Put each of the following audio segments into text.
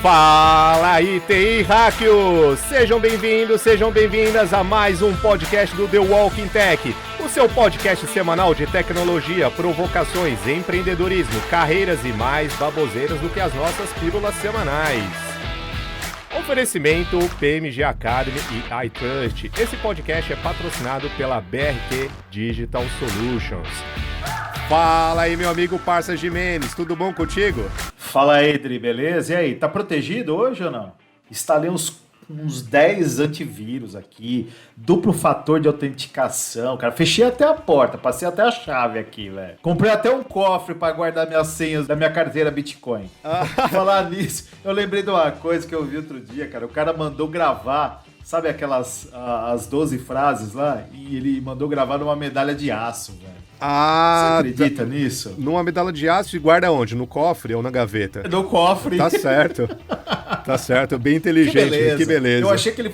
Fala aí, TI Hackers! Sejam bem-vindos, sejam bem-vindas a mais um podcast do The Walking Tech, o seu podcast semanal de tecnologia, provocações, empreendedorismo, carreiras e mais baboseiras do que as nossas pílulas semanais. Oferecimento PMG Academy e iTrust. Esse podcast é patrocinado pela BRQ Digital Solutions. Fala aí, meu amigo Parça Gimenez, tudo bom contigo? Fala aí, Dri, beleza? E aí, tá protegido hoje ou não? Instalei uns 10 antivírus aqui, duplo fator de autenticação, cara. Fechei até a porta, passei até a chave aqui, velho. Comprei até um cofre pra guardar minhas senhas da minha carteira Bitcoin. Falar nisso, eu lembrei de uma coisa que eu vi outro dia, cara. O cara mandou gravar, sabe aquelas as 12 frases lá? E ele mandou gravar numa medalha de aço, velho. Você acredita nisso? Numa medalha de aço e guarda onde? No cofre ou na gaveta? No cofre. Tá certo. Tá certo, bem inteligente. Que beleza. Eu achei que ele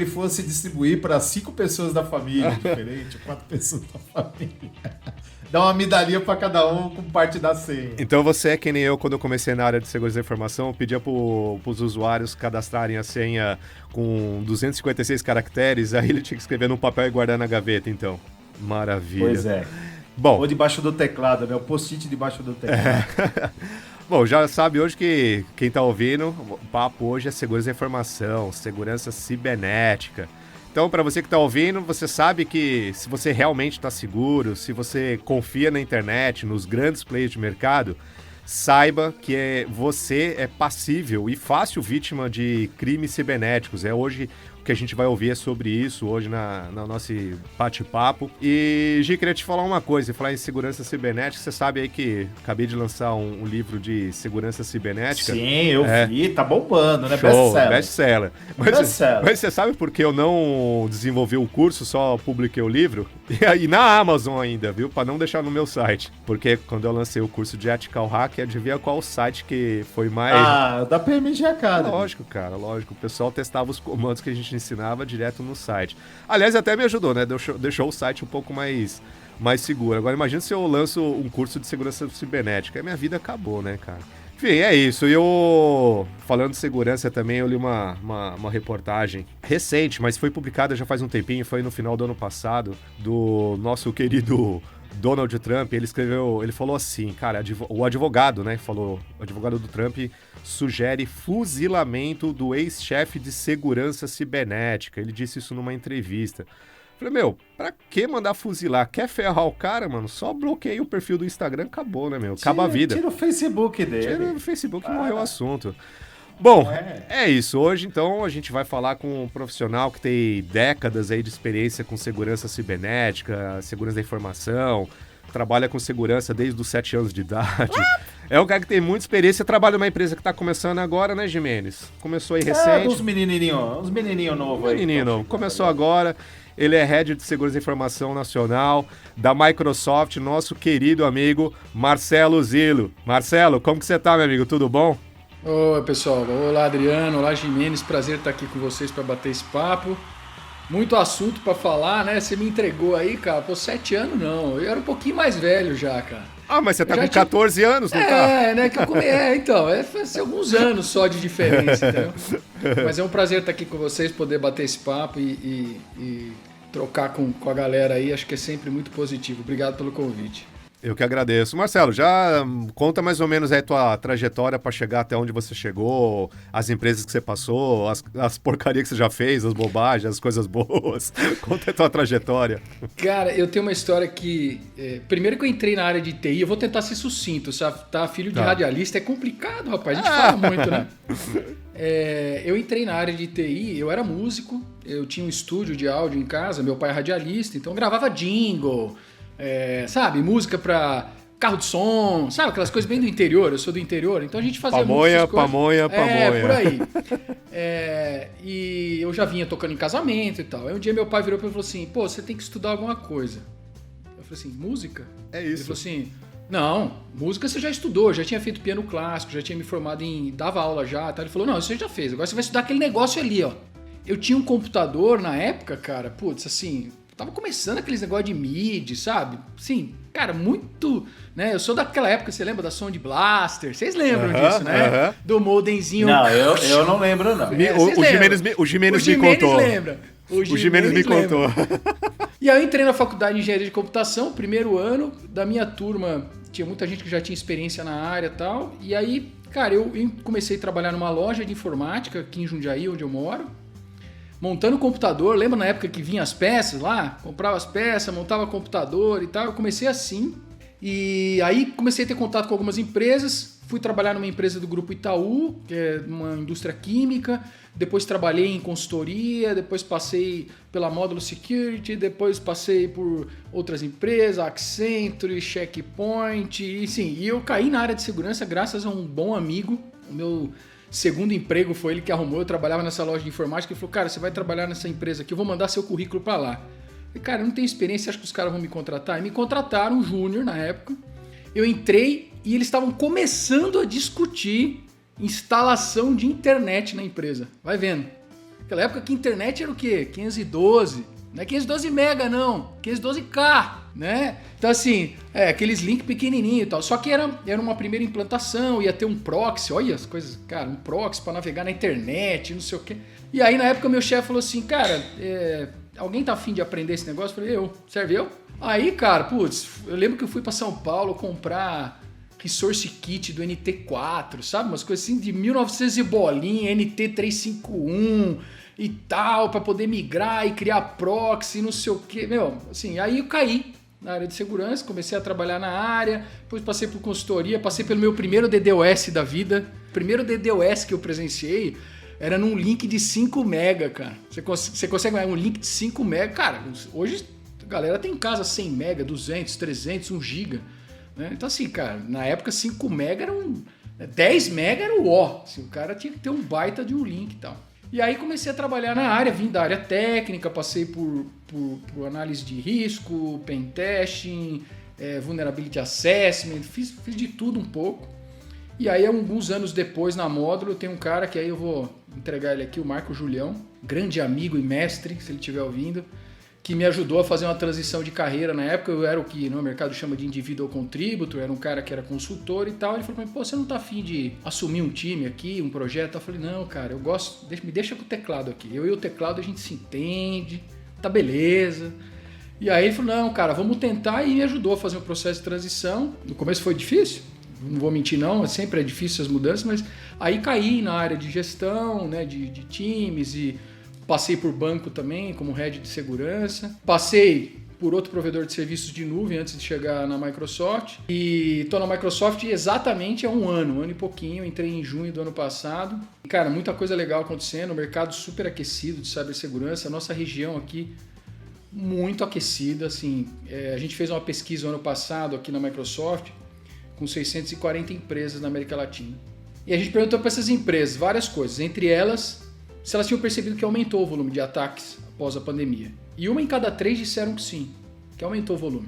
fosse distribuir para 5 pessoas da família diferente, 4 pessoas da família. Dá uma medalhinha para cada um com parte da senha. Então você é que nem eu, quando eu comecei na área de segurança da informação, eu pedia pros usuários cadastrarem a senha com 256 caracteres, aí ele tinha que escrever num papel e guardar na gaveta, então. Maravilha. Pois é. Bom, ou debaixo do teclado, né? O post-it debaixo do teclado. Bom, já sabe hoje que quem tá ouvindo, o papo hoje é segurança da informação, segurança cibernética. Então, para você que tá ouvindo, você sabe que se você realmente está seguro, se você confia na internet, nos grandes players de mercado, saiba que você é passível e fácil vítima de crimes cibernéticos. Hoje o que a gente vai ouvir é sobre isso hoje na nosso bate-papo. E, Gi, queria te falar uma coisa, falar em segurança cibernética. Você sabe aí que acabei de lançar um livro de segurança cibernética. Sim, eu vi, tá bombando, né? Show, best-seller. Best-seller. Mas você sabe por que eu não desenvolvi o curso, só publiquei o livro? E na Amazon ainda, viu? Para não deixar no meu site. Porque quando eu lancei o curso de Ethical Hack, adivinha qual site que foi mais... da PMG Academy. Lógico, cara, lógico. O pessoal testava os comandos que a gente ensinava direto no site. Aliás, até me ajudou, né? Deixou o site um pouco mais seguro. Agora, imagina se eu lanço um curso de segurança cibernética. Aí minha vida acabou, né, cara? Enfim, é isso. E eu, falando de segurança também, eu li uma reportagem recente, mas foi publicada já faz um tempinho, foi no final do ano passado, do nosso querido Donald Trump. Ele falou assim, cara, o advogado, né, o advogado do Trump sugere fuzilamento do ex-chefe de segurança cibernética. Ele disse isso numa entrevista. Falei, pra que mandar fuzilar? Quer ferrar o cara, mano? Só bloqueia o perfil do Instagram, acabou, né, meu? Acaba a vida. Tira o Facebook dele. Tira o Facebook e morreu o assunto. Bom, é isso. Hoje, então, a gente vai falar com um profissional que tem décadas aí de experiência com segurança cibernética, segurança da informação, trabalha com segurança desde os 7 anos de idade. É um cara que tem muita experiência, trabalha numa empresa que tá começando agora, né, Gimenez? Começou aí recente. Uns menininhos novos aí. Menininho novo. Começou agora. Ele é Head de Segurança da Informação Nacional da Microsoft, nosso querido amigo Marcelo Zillo. Marcelo, como que você tá, meu amigo? Tudo bom? Oi, pessoal. Olá, Adriano. Olá, Gimenez. Prazer estar aqui com vocês para bater esse papo. Muito assunto para falar, né? Você me entregou aí, cara. Pô, 7 anos não. Eu era um pouquinho mais velho já, cara. Mas você tá com 14 anos, não tá? Né? Então. Faz alguns anos só de diferença, entendeu? Mas é um prazer estar aqui com vocês, poder bater esse papo e trocar com a galera aí. Acho que é sempre muito positivo. Obrigado pelo convite. Eu que agradeço. Marcelo, já conta mais ou menos aí a tua trajetória para chegar até onde você chegou, as empresas que você passou, as porcarias que você já fez, as bobagens, as coisas boas. Conta a tua trajetória. Cara, eu tenho uma história que... primeiro que eu entrei na área de TI, eu vou tentar ser sucinto, sabe? Filho de radialista é complicado, rapaz. A gente fala muito, né? Eu entrei na área de TI, eu era músico, eu tinha um estúdio de áudio em casa, meu pai é radialista, então eu gravava jingle... sabe, música pra carro de som, sabe, aquelas coisas bem do interior, eu sou do interior, então a gente fazia muitas coisas. Pamonha. Por aí. E eu já vinha tocando em casamento e tal. Aí um dia meu pai virou pra mim e falou assim, você tem que estudar alguma coisa. Eu falei assim, música? É isso. Ele falou assim, não, música você já estudou, já tinha feito piano clássico, já tinha me formado dava aula já, tá? Ele falou, não, isso você já fez, agora você vai estudar aquele negócio ali, ó. Eu tinha um computador na época, cara, assim, tava começando aqueles negócios de MIDI, sabe? Sim, cara, muito, né? Eu sou daquela época, você lembra da Sound Blaster? Vocês lembram disso, né? Do modemzinho. Não, eu não lembro, não. O Gimenez me contou. Lembra. O Gimenez me contou. E aí eu entrei na faculdade de engenharia de computação, primeiro ano. Da minha turma, tinha muita gente que já tinha experiência na área e tal. E aí, cara, eu comecei a trabalhar numa loja de informática aqui em Jundiaí, onde eu moro. Montando computador, lembra na época que vinha as peças lá? Comprava as peças, montava computador e tal. Eu comecei assim. E aí comecei a ter contato com algumas empresas. Fui trabalhar numa empresa do Grupo Itaú, que é uma indústria química. Depois trabalhei em consultoria, depois passei pela Módulo Security, depois passei por outras empresas, Accenture, Checkpoint, e sim, e eu caí na área de segurança graças a um bom amigo. O meu segundo emprego foi ele que arrumou, eu trabalhava nessa loja de informática, ele falou, cara, você vai trabalhar nessa empresa aqui, eu vou mandar seu currículo para lá. Eu falei, cara, eu não tenho experiência, acho que os caras vão me contratar? E me contrataram, júnior na época, eu entrei e eles estavam começando a discutir instalação de internet na empresa. Vai vendo. Naquela época que internet era o quê? 512. Não é 512 mega, não. 512K, né? Então, assim, aqueles links pequenininhos e tal. Só que era uma primeira implantação, ia ter um proxy. Olha as coisas, cara, um proxy para navegar na internet, não sei o quê. E aí, na época, meu chefe falou assim, cara, alguém tá afim de aprender esse negócio? Eu falei, serve eu? Aí, cara, putz, eu lembro que eu fui para São Paulo comprar Resource Kit do NT4, sabe? Umas coisas assim de 1900 e bolinha, NT351 e tal, para poder migrar e criar proxy, não sei o quê. Meu, assim, aí eu caí na área de segurança, comecei a trabalhar na área, depois passei por consultoria, passei pelo meu primeiro DDoS da vida. O primeiro DDoS que eu presenciei era num link de 5 mega, cara. Você consegue um link de 5 mega? Cara, hoje a galera tem em casa 100 mega, 200, 300, 1 giga. Então assim, cara, na época 5 mega era 10 mega era o ó. Assim, o cara tinha que ter um baita de um link e tal. E aí comecei a trabalhar na área, vim da área técnica, passei por análise de risco, pen testing, vulnerability assessment, fiz de tudo um pouco. E aí alguns anos depois na Módulo tem um cara que aí eu vou entregar ele aqui, o Marco Julião, grande amigo e mestre, se ele estiver ouvindo, que me ajudou a fazer uma transição de carreira. Na época eu era o que no mercado chama de individual contributor, era um cara que era consultor e tal. Ele falou pra mim, pô, você não tá afim de assumir um time aqui, um projeto? Eu falei, não, cara, eu gosto, me deixa com o teclado aqui. Eu e o teclado a gente se entende, tá beleza. E aí ele falou, não, cara, vamos tentar, e me ajudou a fazer um processo de transição. No começo foi difícil, não vou mentir não, sempre é difícil as mudanças, mas aí caí na área de gestão, né, de times, e passei por banco também, como head de segurança. Passei por outro provedor de serviços de nuvem antes de chegar na Microsoft. E estou na Microsoft exatamente há um ano e pouquinho. Entrei em junho do ano passado. E, cara, muita coisa legal acontecendo. O mercado super aquecido de cibersegurança. A nossa região aqui muito aquecida. Assim, a gente fez uma pesquisa ano passado aqui na Microsoft com 640 empresas na América Latina. E a gente perguntou para essas empresas várias coisas. Entre elas, se elas tinham percebido que aumentou o volume de ataques após a pandemia. E 1 em cada 3 disseram que sim, que aumentou o volume.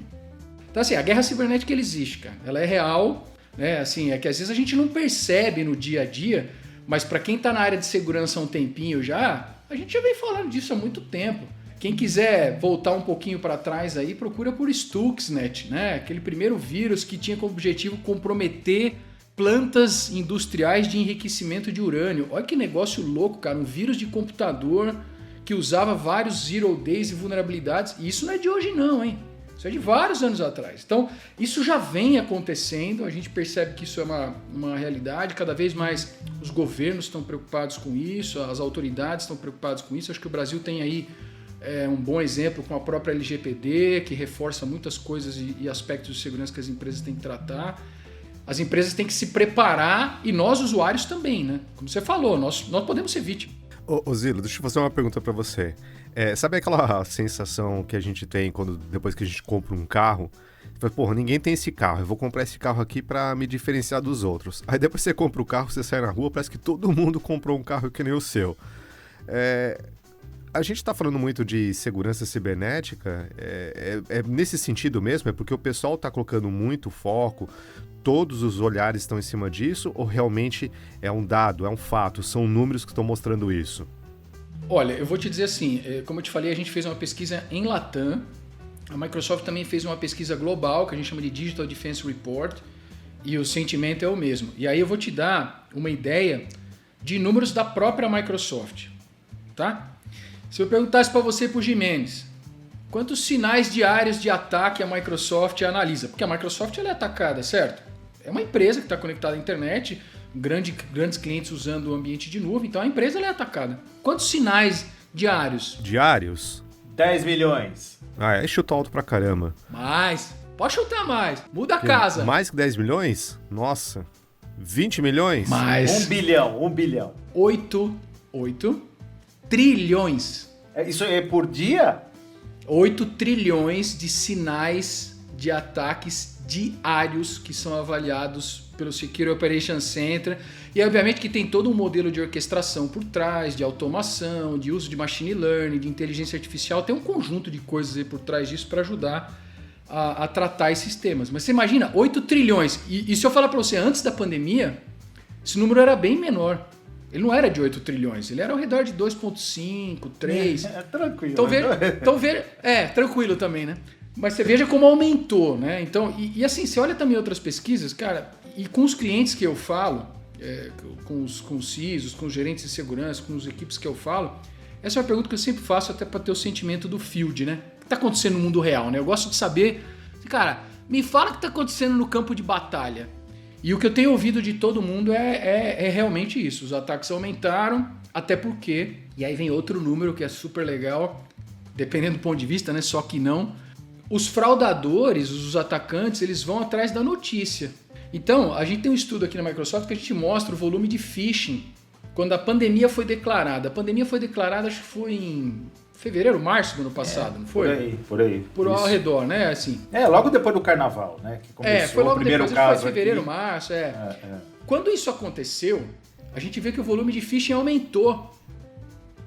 Então assim, a guerra cibernética ela existe, cara. Ela é real, né? Assim, é que às vezes a gente não percebe no dia a dia, mas para quem está na área de segurança há um tempinho já, a gente já vem falando disso há muito tempo. Quem quiser voltar um pouquinho para trás aí, procura por Stuxnet, né? Aquele primeiro vírus que tinha como objetivo comprometer plantas industriais de enriquecimento de urânio. Olha que negócio louco, cara. Um vírus de computador que usava vários zero days e vulnerabilidades. E isso não é de hoje não, hein? Isso é de vários anos atrás. Então, isso já vem acontecendo. A gente percebe que isso é uma realidade. Cada vez mais os governos estão preocupados com isso, as autoridades estão preocupadas com isso. Acho que o Brasil tem aí um bom exemplo com a própria LGPD, que reforça muitas coisas e aspectos de segurança que as empresas têm que tratar. As empresas têm que se preparar e nós, usuários, também, né? Como você falou, nós podemos ser vítimas. Ô Zilo, deixa eu fazer uma pergunta para você. Sabe aquela sensação que a gente tem depois que a gente compra um carro? Você fala, porra, ninguém tem esse carro, eu vou comprar esse carro aqui para me diferenciar dos outros. Aí depois você compra o carro, você sai na rua, parece que todo mundo comprou um carro que nem o seu. A gente está falando muito de segurança cibernética, é nesse sentido mesmo? É porque o pessoal está colocando muito foco, todos os olhares estão em cima disso, ou realmente é um dado, é um fato, são números que estão mostrando isso? Olha, eu vou te dizer assim, como eu te falei, a gente fez uma pesquisa em Latam, a Microsoft também fez uma pesquisa global, que a gente chama de Digital Defense Report, e o sentimento é o mesmo. E aí eu vou te dar uma ideia de números da própria Microsoft, tá? Se eu perguntasse para você e para o Jimenez, quantos sinais diários de ataque a Microsoft analisa? Porque a Microsoft ela é atacada, certo? É uma empresa que está conectada à internet, grandes clientes usando o ambiente de nuvem, então a empresa ela é atacada. Quantos sinais diários? Diários? 10 milhões. Ah, é chutar alto pra caramba. Mais. Pode chutar mais. Muda a casa. Mais que 10 milhões? Nossa. 20 milhões? Mais. 1 bilhão, 1 bilhão. 8 trilhões. Isso é por dia? 8 trilhões de sinais de ataques diários que são avaliados pelo Security Operations Center. E obviamente que tem todo um modelo de orquestração por trás, de automação, de uso de machine learning, de inteligência artificial. Tem um conjunto de coisas aí por trás disso para ajudar a tratar esses temas. Mas você imagina, 8 trilhões. E se eu falar para você, antes da pandemia, esse número era bem menor. Ele não era de 8 trilhões, ele era ao redor de 2,5, 3. Tranquilo. Então veja, tranquilo também, né? Mas você veja como aumentou, né? Então, e assim, você olha também outras pesquisas, cara, e com os clientes que eu falo, com os CISOs, com os gerentes de segurança, com as equipes que eu falo, essa é uma pergunta que eu sempre faço até para ter o sentimento do field, né? O que está acontecendo no mundo real, né? Eu gosto de saber, cara, me fala o que está acontecendo no campo de batalha. E o que eu tenho ouvido de todo mundo é realmente isso. Os ataques aumentaram, até porque, e aí vem outro número que é super legal, dependendo do ponto de vista, né? Só que não. Os fraudadores, os atacantes, eles vão atrás da notícia. Então, a gente tem um estudo aqui na Microsoft que a gente mostra o volume de phishing quando a pandemia foi declarada. A pandemia foi declarada, acho que foi em fevereiro, março do ano passado, não foi? Por aí. Por ao redor, né? Assim. Logo depois do carnaval, né? Que começou foi logo o primeiro depois, caso foi fevereiro, aqui. março, Quando isso aconteceu, a gente vê que o volume de phishing aumentou.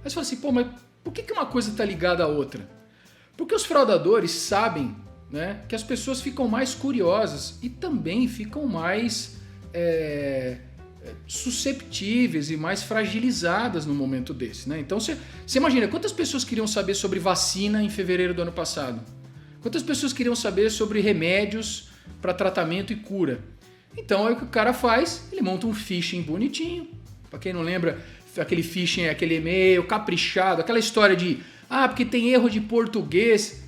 Aí você fala assim, pô, mas por que uma coisa está ligada à outra? Porque os fraudadores sabem, né, que as pessoas ficam mais curiosas e também ficam mais susceptíveis e mais fragilizadas no momento desse, né? Então você imagina quantas pessoas queriam saber sobre vacina em fevereiro do ano passado? Quantas pessoas queriam saber sobre remédios para tratamento e cura? Então é o que o cara faz, ele monta um phishing bonitinho. Para quem não lembra, aquele phishing é aquele e-mail caprichado, aquela história de porque tem erro de português.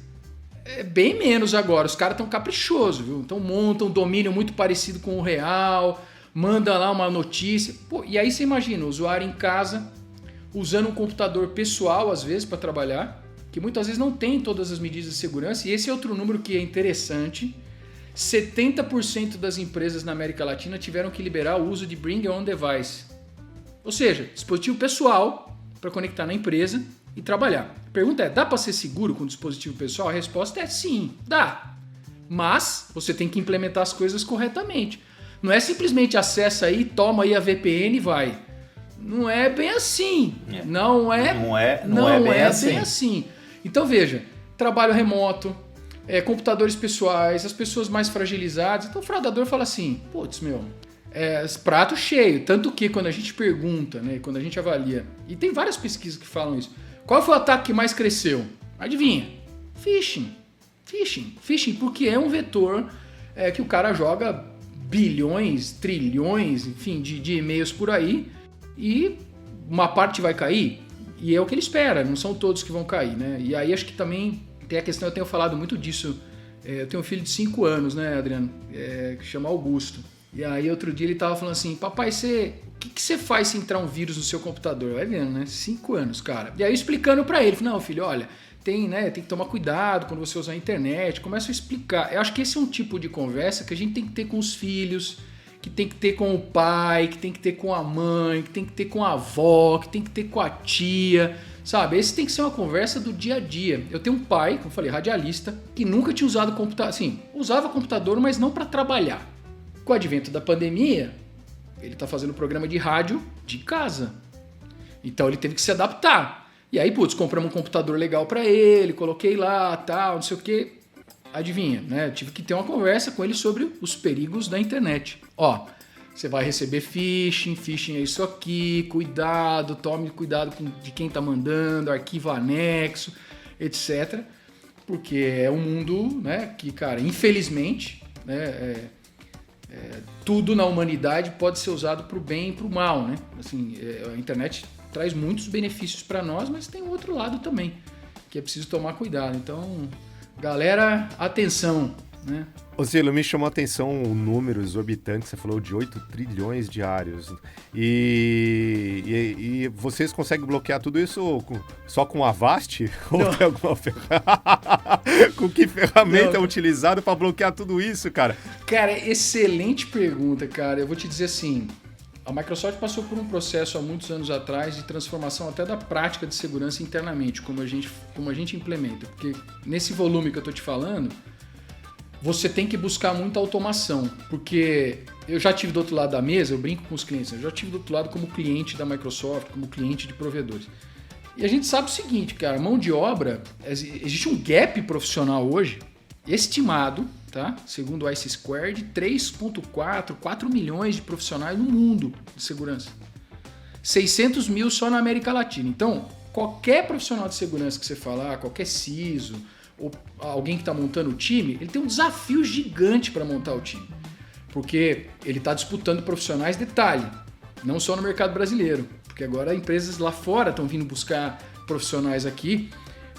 É bem menos agora, os caras estão caprichosos, viu? Então montam um domínio muito parecido com o real, manda lá uma notícia. Pô, e aí você imagina, o usuário em casa, usando um computador pessoal às vezes para trabalhar, que muitas vezes não tem todas as medidas de segurança, e esse é outro número que é interessante. 70% das empresas na América Latina tiveram que liberar o uso de Bring Your Own Device. Ou seja, dispositivo pessoal para conectar na empresa e trabalhar. A pergunta é, dá para ser seguro com dispositivo pessoal? A resposta é sim, dá. Mas você tem que implementar as coisas corretamente. Não é simplesmente acessa aí, toma aí a VPN e vai. Não é bem assim. Não é bem assim. Então veja, trabalho remoto, computadores pessoais, as pessoas mais fragilizadas. Então o fraudador fala assim, putz, prato cheio. Tanto que quando a gente pergunta, né, quando a gente avalia, e tem várias pesquisas que falam isso, qual foi o ataque que mais cresceu? Adivinha? Phishing, porque é um vetor que o cara joga bilhões, trilhões, enfim, de e-mails por aí, e uma parte vai cair, e é o que ele espera, não são todos que vão cair, né? E aí acho que também tem a questão, eu tenho falado muito disso, eu tenho um filho de 5 anos, né, Adriano, que chama Augusto, e aí outro dia ele tava falando assim, papai, o que você faz se entrar um vírus no seu computador? Vai vendo, né? 5 anos, cara. E aí explicando pra ele, não, filho, olha, tem que tomar cuidado quando você usar a internet, começa a explicar. Eu acho que esse é um tipo de conversa que a gente tem que ter com os filhos, que tem que ter com o pai, que tem que ter com a mãe, que tem que ter com a avó, que tem que ter com a tia, sabe? Esse tem que ser uma conversa do dia a dia. Eu tenho um pai, como eu falei, radialista, que nunca tinha usado computador, assim, usava computador, mas não para trabalhar. Com o advento da pandemia, ele está fazendo programa de rádio de casa. Então ele teve que se adaptar. E aí, compramos um computador legal para ele, coloquei lá, tal, não sei o quê. Adivinha, né? Eu tive que ter uma conversa com ele sobre os perigos da internet. Você vai receber phishing é isso aqui, cuidado, tome cuidado de quem está mandando, arquivo anexo, etc. Porque é um mundo, né, que, cara, infelizmente, né, tudo na humanidade pode ser usado para o bem e para o mal, né? Assim, a internet traz muitos benefícios para nós, mas tem outro lado também, que é preciso tomar cuidado. Então, galera, atenção, né? Ô Zilo, me chamou a atenção o número exorbitante, você falou de 8 trilhões diários. E vocês conseguem bloquear tudo isso só com Avast? Ou tem alguma com que ferramenta é utilizada para bloquear tudo isso, cara? Cara, excelente pergunta, cara. Eu vou te dizer assim, a Microsoft passou por um processo há muitos anos atrás de transformação até da prática de segurança internamente, como a gente implementa. Porque nesse volume que eu estou te falando, você tem que buscar muita automação, porque eu já tive do outro lado da mesa, eu brinco com os clientes, eu já tive do outro lado como cliente da Microsoft, como cliente de provedores. E a gente sabe o seguinte, cara, mão de obra, existe um gap profissional hoje, estimado, tá? Segundo o IC Square, de 4 milhões de profissionais no mundo de segurança. 600 mil só na América Latina. Então, qualquer profissional de segurança que você falar, qualquer CISO, ou alguém que está montando o time, ele tem um desafio gigante para montar o time. Porque ele está disputando profissionais, detalhe, não só no mercado brasileiro, porque agora empresas lá fora estão vindo buscar profissionais aqui,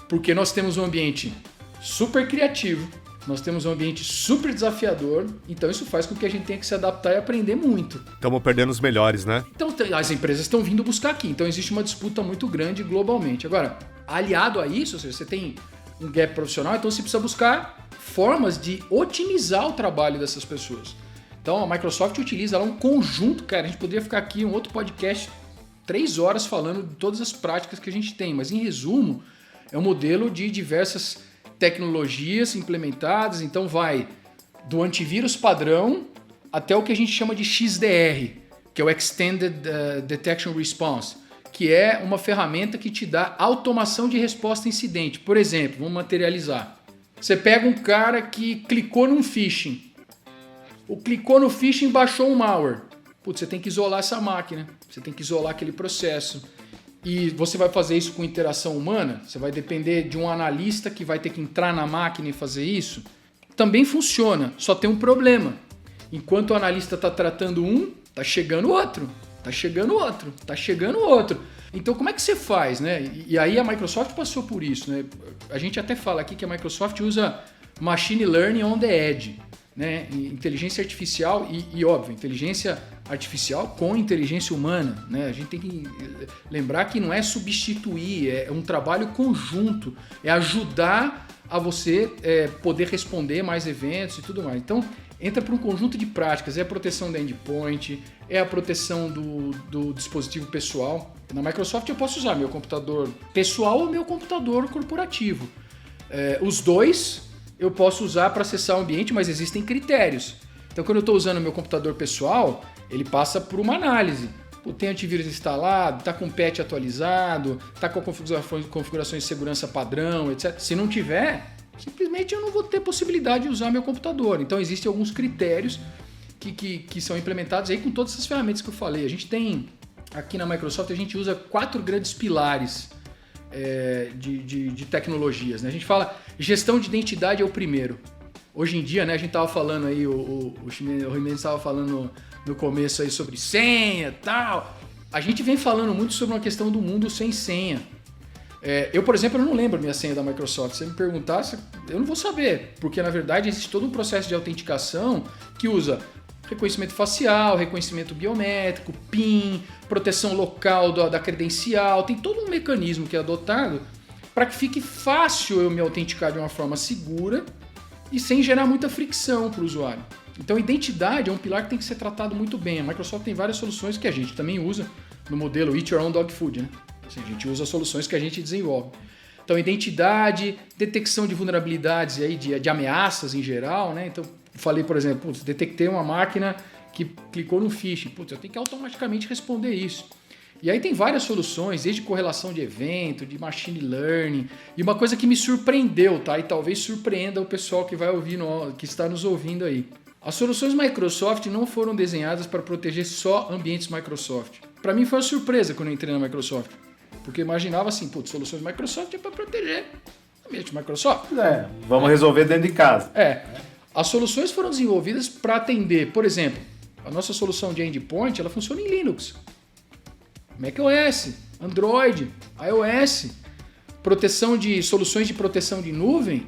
porque nós temos um ambiente super criativo, nós temos um ambiente super desafiador, então isso faz com que a gente tenha que se adaptar e aprender muito. Estamos perdendo os melhores, né? Então as empresas estão vindo buscar aqui, então existe uma disputa muito grande globalmente. Agora, aliado a isso, ou seja, você tem um gap profissional, então você precisa buscar formas de otimizar o trabalho dessas pessoas. Então a Microsoft utiliza lá um conjunto, cara, a gente poderia ficar aqui um outro podcast 3 horas falando de todas as práticas que a gente tem, mas em resumo, é um modelo de diversas tecnologias implementadas, então vai do antivírus padrão até o que a gente chama de XDR, que é o Extended Detection Response, que é uma ferramenta que te dá automação de resposta a incidente. Por exemplo, vamos materializar. Você pega um cara que clicou num phishing. Clicou no phishing e baixou um malware. Putz, você tem que isolar essa máquina. Você tem que isolar aquele processo. E você vai fazer isso com interação humana? Você vai depender de um analista que vai ter que entrar na máquina e fazer isso? Também funciona, só tem um problema. Enquanto o analista está tratando um, está chegando outro. Tá chegando outro, tá chegando outro. Então como é que você faz, né? E aí a Microsoft passou por isso, né? A gente até fala aqui que a Microsoft usa Machine Learning on the Edge, né? Inteligência artificial e óbvio, inteligência artificial com inteligência humana, né? A gente tem que lembrar que não é substituir, é um trabalho conjunto, é ajudar a você poder responder mais eventos e tudo mais. Então, entra para um conjunto de práticas, é a proteção da endpoint, é a proteção do dispositivo pessoal. Na Microsoft eu posso usar meu computador pessoal ou meu computador corporativo. Os dois eu posso usar para acessar o ambiente, mas existem critérios. Então quando eu estou usando meu computador pessoal, ele passa por uma análise. Tem antivírus instalado, está com o patch atualizado, está com configurações de segurança padrão, etc. Se não tiver, simplesmente eu não vou ter possibilidade de usar meu computador. Então existem alguns critérios que são implementados aí com todas essas ferramentas que eu falei. A gente tem, aqui na Microsoft, a gente usa 4 grandes pilares de tecnologias, né? A gente fala, gestão de identidade é o primeiro. Hoje em dia, né, a gente estava falando aí, o Jimenez estava falando no começo aí sobre senha e tal. A gente vem falando muito sobre uma questão do mundo sem senha. Eu, por exemplo, eu não lembro a minha senha da Microsoft. Se você me perguntasse, eu não vou saber, porque na verdade existe todo um processo de autenticação que usa reconhecimento facial, reconhecimento biométrico, PIN, proteção local da credencial, tem todo um mecanismo que é adotado para que fique fácil eu me autenticar de uma forma segura e sem gerar muita fricção para o usuário. Então, identidade é um pilar que tem que ser tratado muito bem. A Microsoft tem várias soluções que a gente também usa no modelo Eat Your Own Dog Food, né? Assim, a gente usa soluções que a gente desenvolve. Então, identidade, detecção de vulnerabilidades e aí de ameaças em geral, né? Então, falei, por exemplo, detectei uma máquina que clicou no phishing. Eu tenho que automaticamente responder isso. E aí tem várias soluções, desde correlação de evento, de machine learning. E uma coisa que me surpreendeu, tá? E talvez surpreenda o pessoal que vai ouvir, que está nos ouvindo aí. As soluções Microsoft não foram desenhadas para proteger só ambientes Microsoft. Para mim foi uma surpresa quando eu entrei na Microsoft. Porque eu imaginava assim, soluções Microsoft é para proteger ambiente Microsoft. Vamos resolver dentro de casa. As soluções foram desenvolvidas para atender, por exemplo, a nossa solução de endpoint, ela funciona em Linux, macOS, Android, iOS, soluções de proteção de nuvem,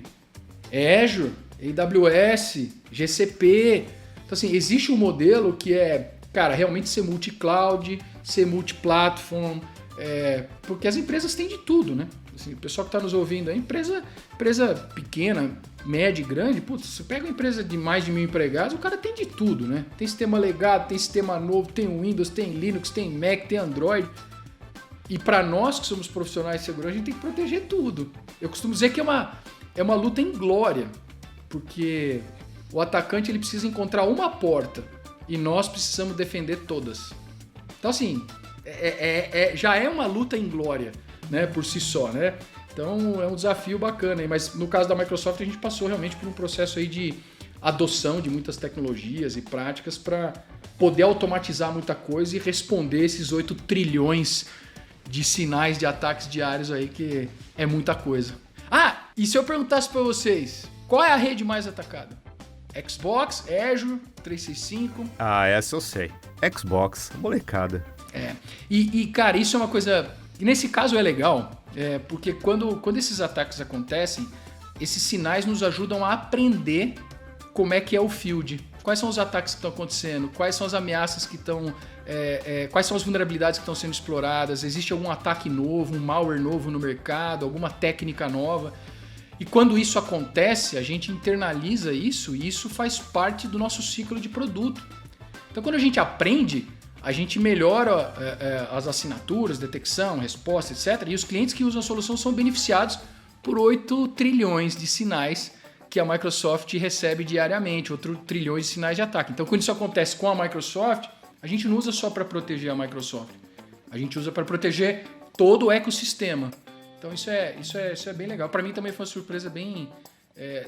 Azure, AWS, GCP. Então, assim, existe um modelo que é, cara, realmente ser multi-cloud, ser multi-platform, porque as empresas têm de tudo, né? Assim, o pessoal que está nos ouvindo, empresa pequena, média e grande, você pega uma empresa de mais de 1.000 empregados, o cara tem de tudo, né? Tem sistema legado, tem sistema novo, tem Windows, tem Linux, tem Mac, tem Android. E para nós que somos profissionais de segurança, a gente tem que proteger tudo. Eu costumo dizer que é uma luta em glória, porque o atacante ele precisa encontrar uma porta e nós precisamos defender todas. Então, assim, já é uma luta em glória, né, por si só, né? Então é um desafio bacana, mas no caso da Microsoft a gente passou realmente por um processo aí de adoção de muitas tecnologias e práticas para poder automatizar muita coisa e responder esses 8 trilhões de sinais de ataques diários aí, que é muita coisa. E se eu perguntasse para vocês, qual é a rede mais atacada? Xbox, Azure, 365? Essa eu sei. Xbox, molecada. Cara, isso é uma coisa... E nesse caso é legal, porque quando esses ataques acontecem, esses sinais nos ajudam a aprender como é que é o field. Quais são os ataques que estão acontecendo, quais são as ameaças que estão... quais são as vulnerabilidades que estão sendo exploradas, existe algum ataque novo, um malware novo no mercado, alguma técnica nova. E quando isso acontece, a gente internaliza isso e isso faz parte do nosso ciclo de produto. Então quando a gente aprende, a gente melhora as assinaturas, detecção, resposta, etc. E os clientes que usam a solução são beneficiados por 8 trilhões de sinais que a Microsoft recebe diariamente, 8 trilhões de sinais de ataque. Então quando isso acontece com a Microsoft, a gente não usa só para proteger a Microsoft, a gente usa para proteger todo o ecossistema. Então isso é bem legal. Para mim também foi uma surpresa bem...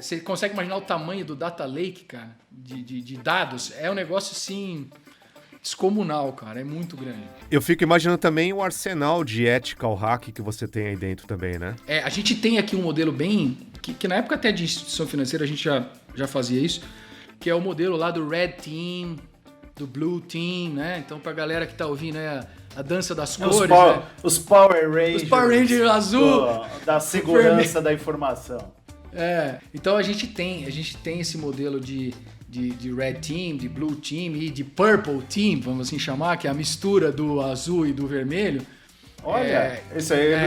você consegue imaginar o tamanho do data lake, cara, de dados? É um negócio assim descomunal, cara, é muito grande. Eu fico imaginando também o arsenal de ethical hack que você tem aí dentro também, né? A gente tem aqui um modelo bem... que na época até de instituição financeira a gente já fazia isso, que é o modelo lá do Red Team, do Blue Team, né? Então pra galera que tá ouvindo a dança das cores, né? Os Power Rangers. Os Power Rangers azul. Da segurança da informação. Então a gente tem esse modelo de Red Team, de Blue Team e de Purple Team, vamos assim chamar, que é a mistura do azul e do vermelho. Olha, esse aí eu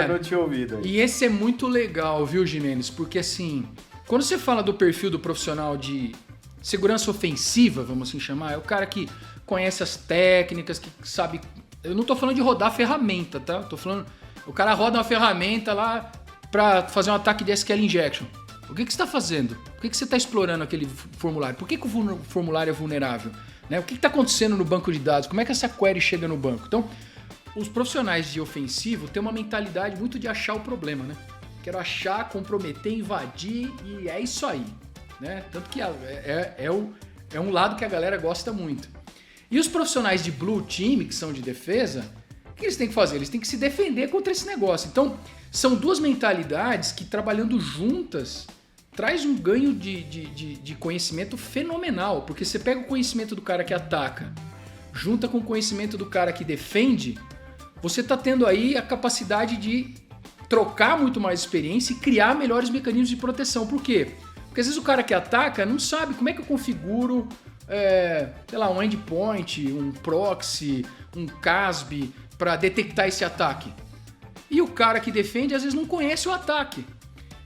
não tinha ouvido. Aí. E esse é muito legal, viu, Gimenez? Porque assim, quando você fala do perfil do profissional de segurança ofensiva, vamos assim chamar, é o cara que conhece as técnicas, que sabe... Eu não tô falando de rodar ferramenta, tá? Tô falando... O cara roda uma ferramenta lá para fazer um ataque de SQL injection. O que você está fazendo? Por que você está explorando aquele formulário? Por que o formulário é vulnerável? Né? O que está acontecendo no banco de dados? Como é que essa query chega no banco? Então, os profissionais de ofensivo têm uma mentalidade muito de achar o problema, né? Quero achar, comprometer, invadir e é isso aí. Né? Tanto que é um lado que a galera gosta muito. E os profissionais de Blue Team, que são de defesa, o que eles têm que fazer? Eles têm que se defender contra esse negócio. Então, são duas mentalidades que, trabalhando juntas, traz um ganho de conhecimento fenomenal. Porque você pega o conhecimento do cara que ataca, junta com o conhecimento do cara que defende, você está tendo aí a capacidade de trocar muito mais experiência e criar melhores mecanismos de proteção. Por quê? Porque às vezes o cara que ataca não sabe como é que eu configuro, um endpoint, um proxy, um CASB para detectar esse ataque. E o cara que defende às vezes não conhece o ataque.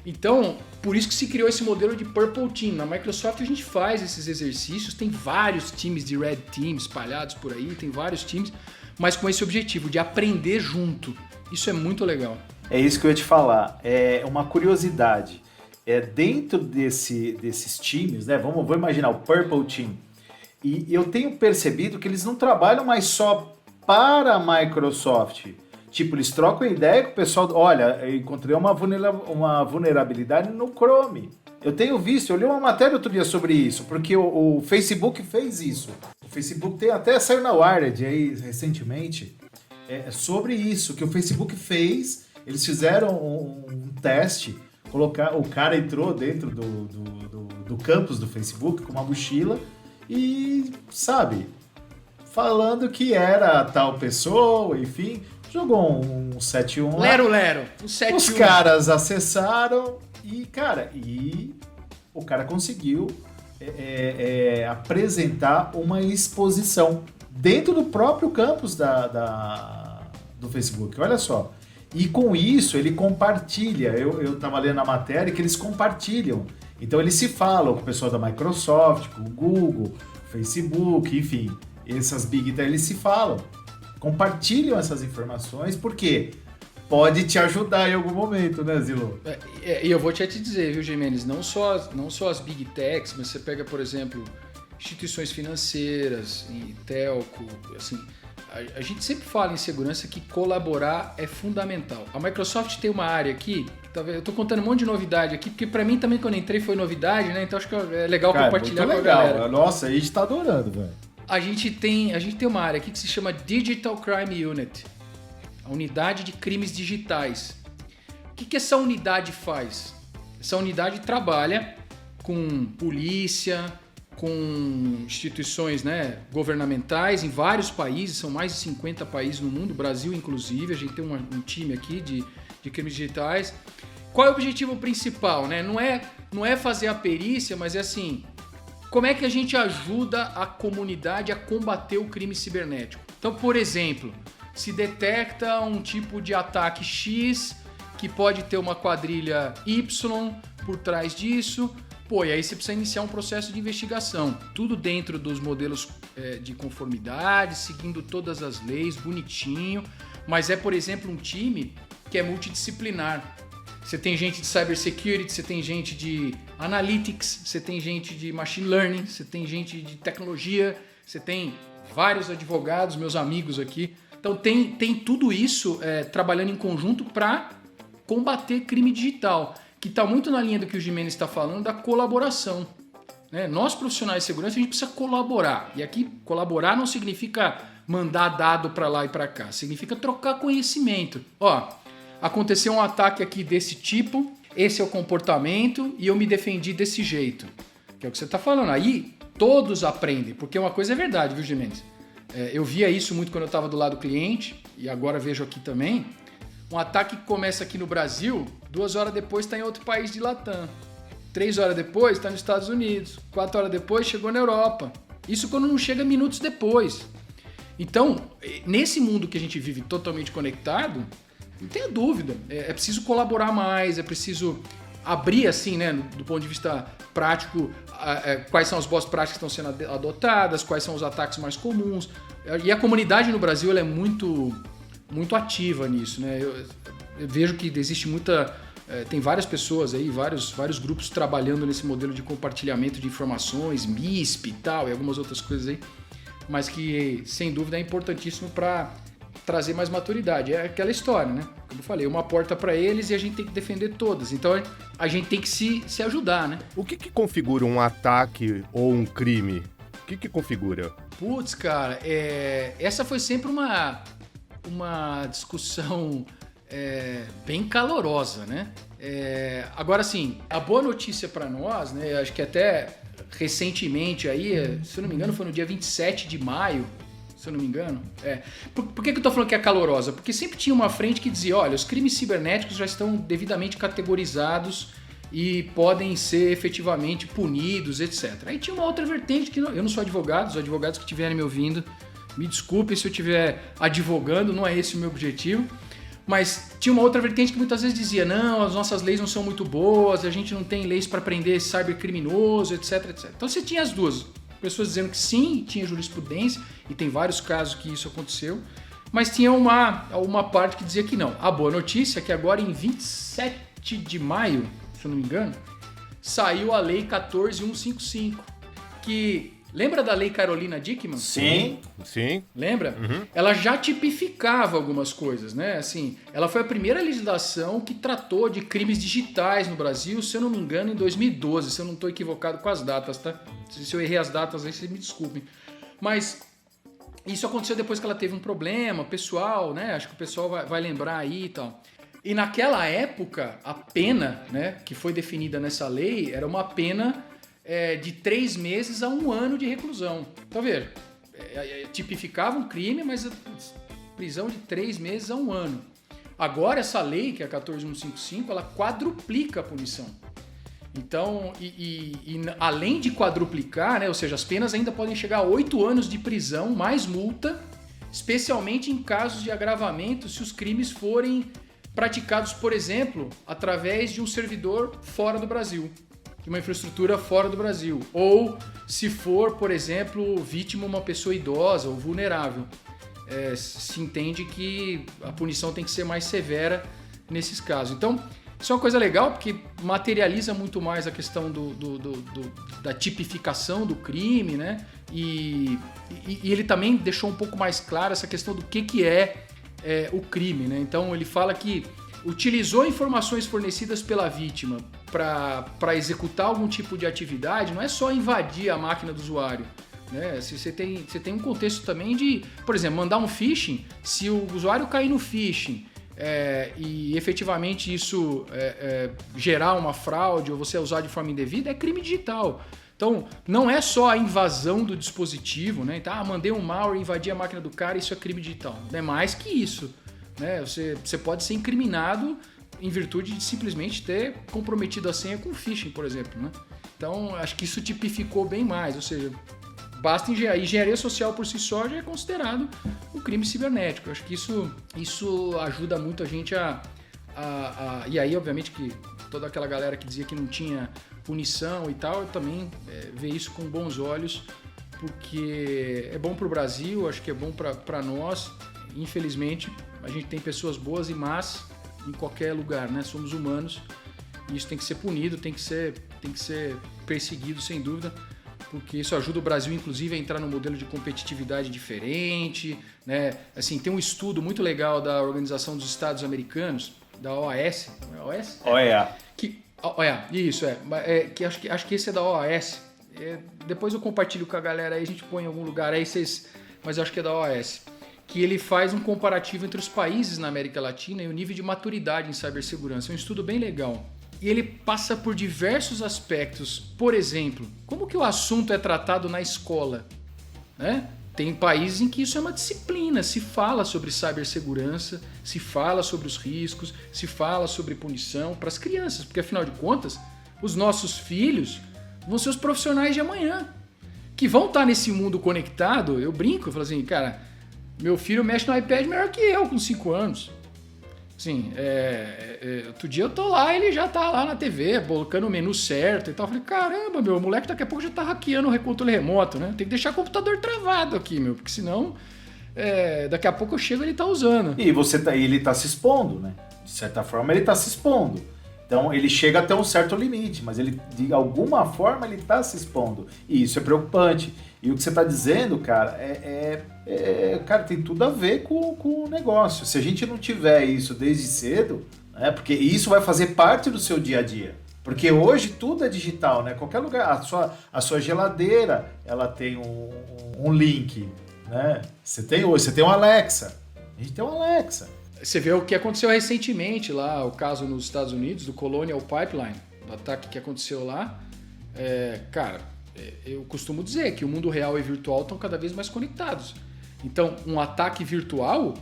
Então, por isso que se criou esse modelo de Purple Team. Na Microsoft a gente faz esses exercícios, tem vários times de Red Team espalhados por aí, tem vários times, mas com esse objetivo de aprender junto. Isso é muito legal. É isso que eu ia te falar. É uma curiosidade. Dentro desses times, né? Vamos imaginar o Purple Team. E eu tenho percebido que eles não trabalham mais só para a Microsoft. Tipo, eles trocam ideia com o pessoal. Olha, eu encontrei uma vulnerabilidade no Chrome. Eu tenho visto, eu li uma matéria outro dia sobre isso, porque o Facebook fez isso. O Facebook até saiu na Wired aí recentemente sobre isso, que o Facebook fez. Eles fizeram um teste, o cara entrou dentro do campus do Facebook com uma mochila e, sabe, falando que era tal pessoa, enfim, jogou um 7-1 lá. Lero, um 7-1. Os caras acessaram e, cara, o cara conseguiu apresentar uma exposição dentro do próprio campus do Facebook, olha só. E com isso ele compartilha, eu tava lendo a matéria que eles compartilham. Então eles se falam com o pessoal da Microsoft, com o Google, Facebook, enfim, essas Big Tech, eles se falam. Compartilham essas informações, porque pode te ajudar em algum momento, né, Zilo? E eu vou te dizer, viu, Gimenez, não só as Big Techs, mas você pega, por exemplo, instituições financeiras, telco, assim, a gente sempre fala em segurança que colaborar é fundamental. A Microsoft tem uma área aqui, eu tô contando um monte de novidade aqui, porque para mim também quando eu entrei foi novidade, né, então acho que é legal compartilhar com a galera. Nossa, a gente tá adorando, velho. A gente tem uma área aqui que se chama Digital Crime Unit, a unidade de crimes digitais. O que essa unidade faz? Essa unidade trabalha com polícia, com instituições, né, governamentais em vários países, são mais de 50 países no mundo, Brasil inclusive, a gente tem um time aqui de crimes digitais. Qual é o objetivo principal? Né? Não é fazer a perícia, mas é assim, como é que a gente ajuda a comunidade a combater o crime cibernético? Então, por exemplo, se detecta um tipo de ataque X que pode ter uma quadrilha Y por trás disso, e aí você precisa iniciar um processo de investigação. Tudo dentro dos modelos de conformidade, seguindo todas as leis, bonitinho. Mas por exemplo, um time que é multidisciplinar. Você tem gente de cybersecurity, você tem gente de analytics, você tem gente de machine learning, você tem gente de tecnologia, você tem vários advogados, meus amigos aqui. Então tem tudo isso trabalhando em conjunto para combater crime digital, que está muito na linha do que o Gimenez está falando, da colaboração. Né? Nós, profissionais de segurança, a gente precisa colaborar. E aqui, colaborar não significa mandar dado para lá e para cá. Significa trocar conhecimento. Aconteceu um ataque aqui desse tipo, esse é o comportamento e eu me defendi desse jeito. Que é o que você está falando. Aí, todos aprendem. Porque uma coisa é verdade, viu, Gimenez? Eu via isso muito quando eu estava do lado do cliente, e agora vejo aqui também. Um ataque que começa aqui no Brasil, 2 horas depois está em outro país de Latam. 3 horas depois está nos Estados Unidos. 4 horas depois chegou na Europa. Isso quando não chega minutos depois. Então, nesse mundo que a gente vive totalmente conectado, não tenha dúvida. É preciso colaborar mais, é preciso abrir assim, né, do ponto de vista prático, quais são as boas práticas que estão sendo adotadas, quais são os ataques mais comuns. E a comunidade no Brasil ela é muito ativa nisso, né? Eu vejo que existe tem várias pessoas aí, vários grupos trabalhando nesse modelo de compartilhamento de informações, MISP e tal, e algumas outras coisas aí, mas que sem dúvida é importantíssimo para trazer mais maturidade. É aquela história, né? Como eu falei, uma porta para eles e a gente tem que defender todas. Então a gente tem que se ajudar, né? O que configura um ataque ou um crime? O que configura? Putz, cara, essa foi sempre uma discussão bem calorosa, né? Agora, assim, a boa notícia para nós, né? Acho que até recentemente aí, se eu não me engano, foi no dia 27 de maio, se eu não me engano. Por que eu tô falando que é calorosa? Porque sempre tinha uma frente que dizia, olha, os crimes cibernéticos já estão devidamente categorizados e podem ser efetivamente punidos, etc. Aí tinha uma outra vertente que eu não sou advogado, os advogados que estiverem me ouvindo, me desculpem se eu estiver advogando, não é esse o meu objetivo, mas tinha uma outra vertente que muitas vezes dizia, não, as nossas leis não são muito boas, a gente não tem leis para prender cybercriminoso, etc, etc. Então você tinha as duas, pessoas dizendo que sim, tinha jurisprudência, e tem vários casos que isso aconteceu, mas tinha uma parte que dizia que não. A boa notícia é que agora em 27 de maio, se eu não me engano, saiu a Lei 14.155, que Lembra da Lei Carolina Dickmann? Sim. Lembra? Ela já tipificava algumas coisas, né? Assim, ela foi a primeira legislação que tratou de crimes digitais no Brasil, se eu não me engano, em 2012, se eu não estou equivocado com as datas, tá? Se eu errei as datas aí, vocês me desculpem. Mas isso aconteceu depois que ela teve um problema pessoal, né? Acho que o pessoal vai lembrar aí e tal. E naquela época, a pena, né, que foi definida nessa lei era uma pena de 3 meses a 1 ano de reclusão. Tá vendo? Tipificava um crime, mas prisão de 3 meses a 1 ano. Agora essa lei, que é a 14155, ela quadruplica a punição. Então, além de quadruplicar, né, ou seja, as penas ainda podem chegar a 8 anos de prisão, mais multa, especialmente em casos de agravamento, se os crimes forem praticados, por exemplo, através de um servidor fora do Brasil, de uma infraestrutura fora do Brasil, ou se for, por exemplo, vítima uma pessoa idosa ou vulnerável. Se entende que a punição tem que ser mais severa nesses casos. Então, isso é uma coisa legal porque materializa muito mais a questão da tipificação do crime, né? E ele também deixou um pouco mais claro essa questão do que é o crime, né? Então ele fala que utilizou informações fornecidas pela vítima para executar algum tipo de atividade, não é só invadir a máquina do usuário. Né? Você tem um contexto também de, por exemplo, mandar um phishing, se o usuário cair no phishing e efetivamente isso gerar uma fraude ou você usar de forma indevida, é crime digital. Então, não é só a invasão do dispositivo, né? Então, mandei um malware, invadi a máquina do cara, isso é crime digital. É mais que isso. Né? Você pode ser incriminado em virtude de simplesmente ter comprometido a senha com phishing, por exemplo. Né? Então, acho que isso tipificou bem mais. Ou seja, basta engenharia social por si só já é considerado um crime cibernético. Acho que isso ajuda muito a gente e aí, obviamente, que toda aquela galera que dizia que não tinha punição e tal, também vê isso com bons olhos, porque é bom para o Brasil, acho que é bom para nós. Infelizmente, a gente tem pessoas boas e más em qualquer lugar, né? Somos humanos e isso tem que ser punido, tem que ser perseguido, sem dúvida, porque isso ajuda o Brasil, inclusive, a entrar num modelo de competitividade diferente, né? Assim, tem um estudo muito legal da Organização dos Estados Americanos, da OAS, não é OAS? OEA. Isso, que acho que esse é da OAS. Depois eu compartilho com a galera aí, a gente põe em algum lugar aí, mas eu acho que é da OAS. Que ele faz um comparativo entre os países na América Latina e o nível de maturidade em cibersegurança. É um estudo bem legal. E ele passa por diversos aspectos. Por exemplo, como que o assunto é tratado na escola? Né? Tem países em que isso é uma disciplina, se fala sobre cibersegurança, se fala sobre os riscos, se fala sobre punição para as crianças, porque afinal de contas, os nossos filhos vão ser os profissionais de amanhã, que vão estar nesse mundo conectado. Eu brinco, eu falo assim, cara, meu filho mexe no iPad melhor que eu, com 5 anos. Assim, outro dia eu tô lá, ele já tá lá na TV, colocando o menu certo e tal. Eu falei, caramba, o moleque daqui a pouco já tá hackeando o controle remoto, né? Tem que deixar o computador travado aqui, porque senão daqui a pouco eu chego e ele tá usando. E ele tá se expondo, né? De certa forma ele tá se expondo. Então ele chega até um certo limite, mas ele, de alguma forma, ele tá se expondo. E isso é preocupante. E o que você tá dizendo, cara, cara, tem tudo a ver com o negócio. Se a gente não tiver isso desde cedo, né, porque isso vai fazer parte do seu dia a dia. Porque hoje tudo é digital, né? Qualquer lugar, a sua geladeira, ela tem um link, né? Você tem um Alexa. A gente tem um Alexa. Você vê o que aconteceu recentemente lá, o caso nos Estados Unidos, do Colonial Pipeline, do ataque que aconteceu lá. Cara, eu costumo dizer que o mundo real e virtual estão cada vez mais conectados. Então, um ataque virtual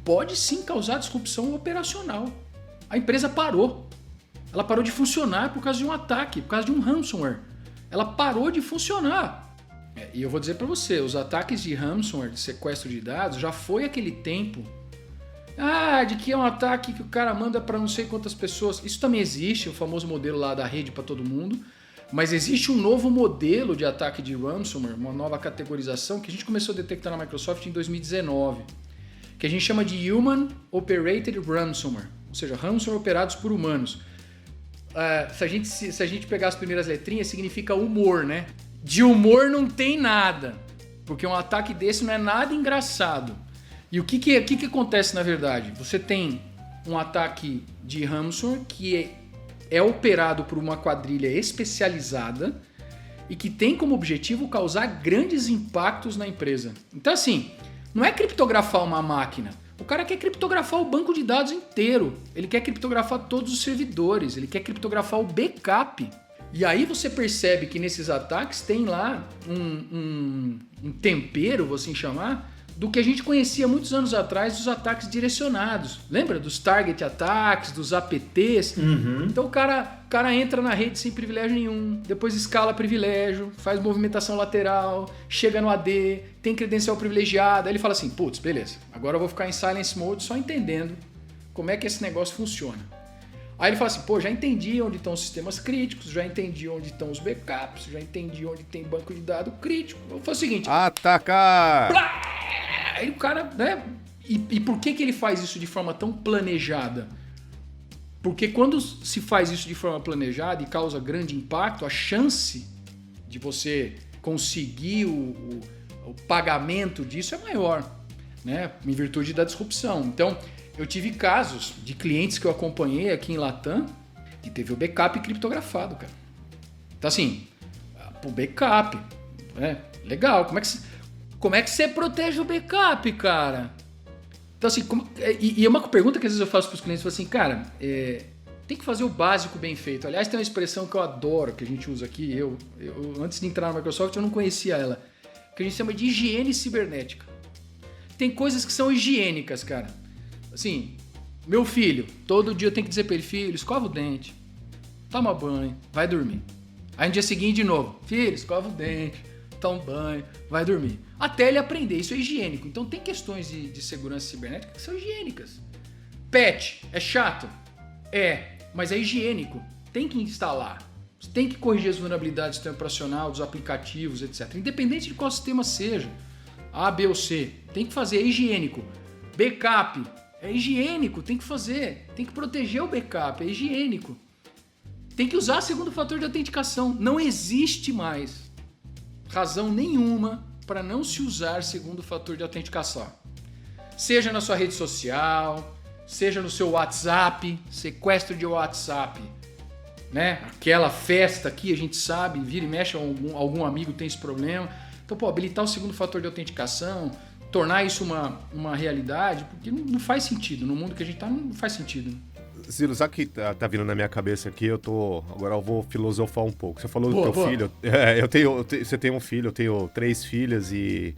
pode sim causar disrupção operacional. A empresa parou. Ela parou de funcionar por causa de um ataque, por causa de um ransomware. Ela parou de funcionar. E eu vou dizer para você, os ataques de ransomware, de sequestro de dados, já foi aquele tempo de que é um ataque que o cara manda para não sei quantas pessoas. Isso também existe, o famoso modelo lá da rede para todo mundo. Mas existe um novo modelo de ataque de ransomware, uma nova categorização que a gente começou a detectar na Microsoft em 2019, que a gente chama de Human Operated Ransomware, ou seja, ransomware operados por humanos. Se a gente pegar as primeiras letrinhas, significa humor, né? De humor não tem nada, porque um ataque desse não é nada engraçado. E o que acontece na verdade? Você tem um ataque de ransomware que é operado por uma quadrilha especializada e que tem como objetivo causar grandes impactos na empresa. Então assim, não é criptografar uma máquina. O cara quer criptografar o banco de dados inteiro. Ele quer criptografar todos os servidores. Ele quer criptografar o backup. E aí você percebe que nesses ataques tem lá um tempero, vou assim chamar, do que a gente conhecia muitos anos atrás dos ataques direcionados. Lembra? Dos target attacks, dos APTs. Uhum. Então o cara entra na rede sem privilégio nenhum, depois escala privilégio, faz movimentação lateral, chega no AD, tem credencial privilegiada. Aí ele fala assim, putz, beleza, agora eu vou ficar em silence mode só entendendo como é que esse negócio funciona. Aí ele fala assim, pô, já entendi onde estão os sistemas críticos, já entendi onde estão os backups, já entendi onde tem banco de dados crítico. Eu falo o seguinte... Atacar! Plá! Aí o cara, né? E por que ele faz isso de forma tão planejada? Porque quando se faz isso de forma planejada e causa grande impacto, a chance de você conseguir o pagamento disso é maior, né? Em virtude da disrupção. Então, eu tive casos de clientes que eu acompanhei aqui em Latam que teve o backup criptografado, cara. Então, assim, o backup, né? Legal. Como é que você protege o backup, cara? Então, assim, e é uma pergunta que às vezes eu faço para os clientes, eu falo assim, cara, tem que fazer o básico bem feito. Aliás, tem uma expressão que eu adoro, que a gente usa aqui, eu antes de entrar na Microsoft, eu não conhecia ela, que a gente chama de higiene cibernética. Tem coisas que são higiênicas, cara. Assim, meu filho, todo dia eu tenho que dizer para ele, filho, escova o dente, toma banho, vai dormir. Aí no dia seguinte de novo, filho, escova o dente, toma um banho, vai dormir. Até ele aprender, isso é higiênico. Então tem questões de segurança cibernética que são higiênicas. Patch, é chato? Mas é higiênico. Tem que instalar. Você tem que corrigir as vulnerabilidades do sistema operacional, dos aplicativos, etc. Independente de qual sistema seja, A, B ou C, tem que fazer, é higiênico. Backup, é higiênico, tem que fazer. Tem que proteger o backup, é higiênico. Tem que usar segundo fator de autenticação. Não existe mais razão nenhuma para não se usar segundo fator de autenticação. Seja na sua rede social, seja no seu WhatsApp, sequestro de WhatsApp, né? Aquela festa aqui, a gente sabe, vira e mexe, algum amigo tem esse problema. Então, pô, habilitar o segundo fator de autenticação, tornar isso uma realidade, porque não faz sentido. No mundo que a gente tá, não faz sentido. Ciro, sabe o que tá vindo na minha cabeça aqui? Agora eu vou filosofar um pouco. Você falou do teu filho. Você tem um filho, eu tenho 3 filhas e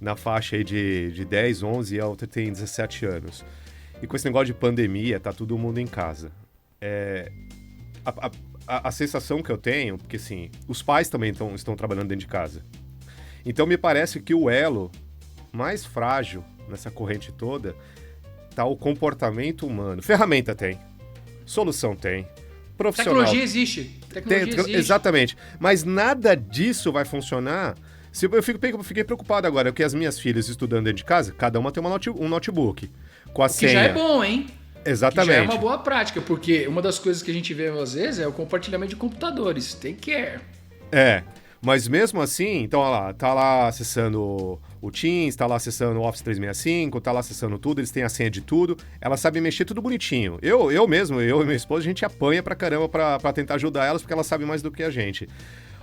na faixa aí de 10, 11 e a outra tem 17 anos. E com esse negócio de pandemia, tá todo mundo em casa. A sensação que eu tenho, porque assim, os pais também estão trabalhando dentro de casa. Então me parece que o elo mais frágil nessa corrente toda tá o comportamento humano. Ferramenta tem. Solução tem. Profissional. Tecnologia existe. Exatamente. Mas nada disso vai funcionar. Eu fiquei preocupado agora, porque as minhas filhas estudando dentro de casa, cada uma tem um notebook. Com a senha. Que já é bom, hein? Exatamente. Que já é uma boa prática, porque uma das coisas que a gente vê às vezes é o compartilhamento de computadores. Take care. Mas mesmo assim, então, olha lá, tá lá acessando o Teams, tá lá acessando o Office 365, tá lá acessando tudo, eles têm a senha de tudo, elas sabem mexer tudo bonitinho. Eu e minha esposa, a gente apanha pra caramba pra tentar ajudar elas, porque elas sabem mais do que a gente.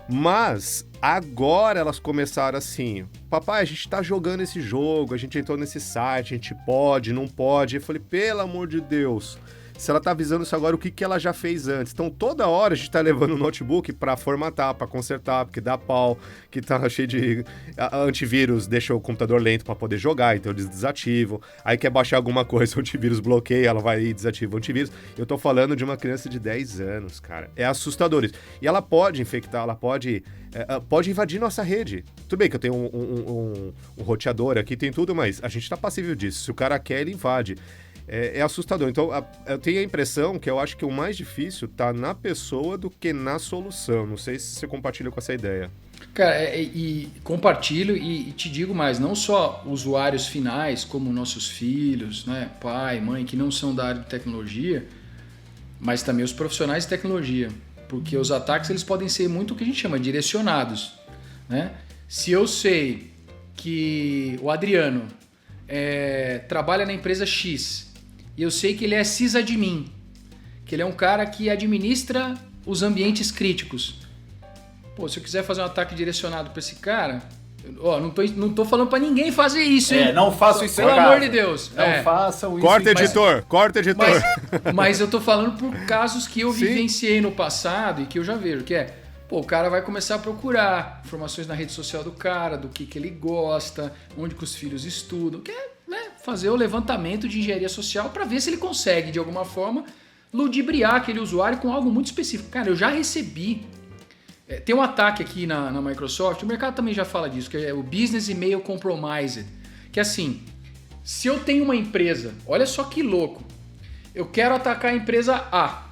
Mas agora elas começaram assim, papai, a gente tá jogando esse jogo, a gente entrou nesse site, a gente pode, não pode. Eu falei, pelo amor de Deus, se ela tá avisando isso agora, o que ela já fez antes? Então, toda hora a gente tá levando o notebook pra formatar, pra consertar, porque dá pau, que tá cheio de antivírus, deixa o computador lento pra poder jogar, então eles desativam. Aí quer baixar alguma coisa, o antivírus bloqueia, ela vai e desativa o antivírus. Eu tô falando de uma criança de 10 anos, cara. É assustador isso. E ela pode infectar, ela pode invadir nossa rede. Tudo bem que eu tenho um roteador aqui, tem tudo, mas a gente tá passível disso. Se o cara quer, ele invade. É assustador. Então, eu tenho a impressão que eu acho que o mais difícil tá na pessoa do que na solução. Não sei se você compartilha com essa ideia. Cara, e compartilho e te digo mais, não só usuários finais, como nossos filhos, né, pai, mãe, que não são da área de tecnologia, mas também os profissionais de tecnologia. Porque os ataques eles podem ser muito o que a gente chama de direcionados. né? Se eu sei que o Adriano trabalha na empresa X e eu sei que ele é sysadmin, que ele é um cara que administra os ambientes críticos. Pô, se eu quiser fazer um ataque direcionado para esse cara, não tô falando para ninguém fazer isso, hein? Não façam isso, pelo amor de Deus. Não façam isso. Corta, editor. Mas eu tô falando por casos que eu vivenciei no passado e que eu já vejo, que o cara vai começar a procurar informações na rede social do cara, do que ele gosta, onde que os filhos estudam, fazer o levantamento de engenharia social para ver se ele consegue, de alguma forma, ludibriar aquele usuário com algo muito específico. Cara, eu já recebi. Tem um ataque aqui na Microsoft, o mercado também já fala disso, que é o Business Email Compromised. Que é assim, se eu tenho uma empresa, olha só que louco, eu quero atacar a empresa A,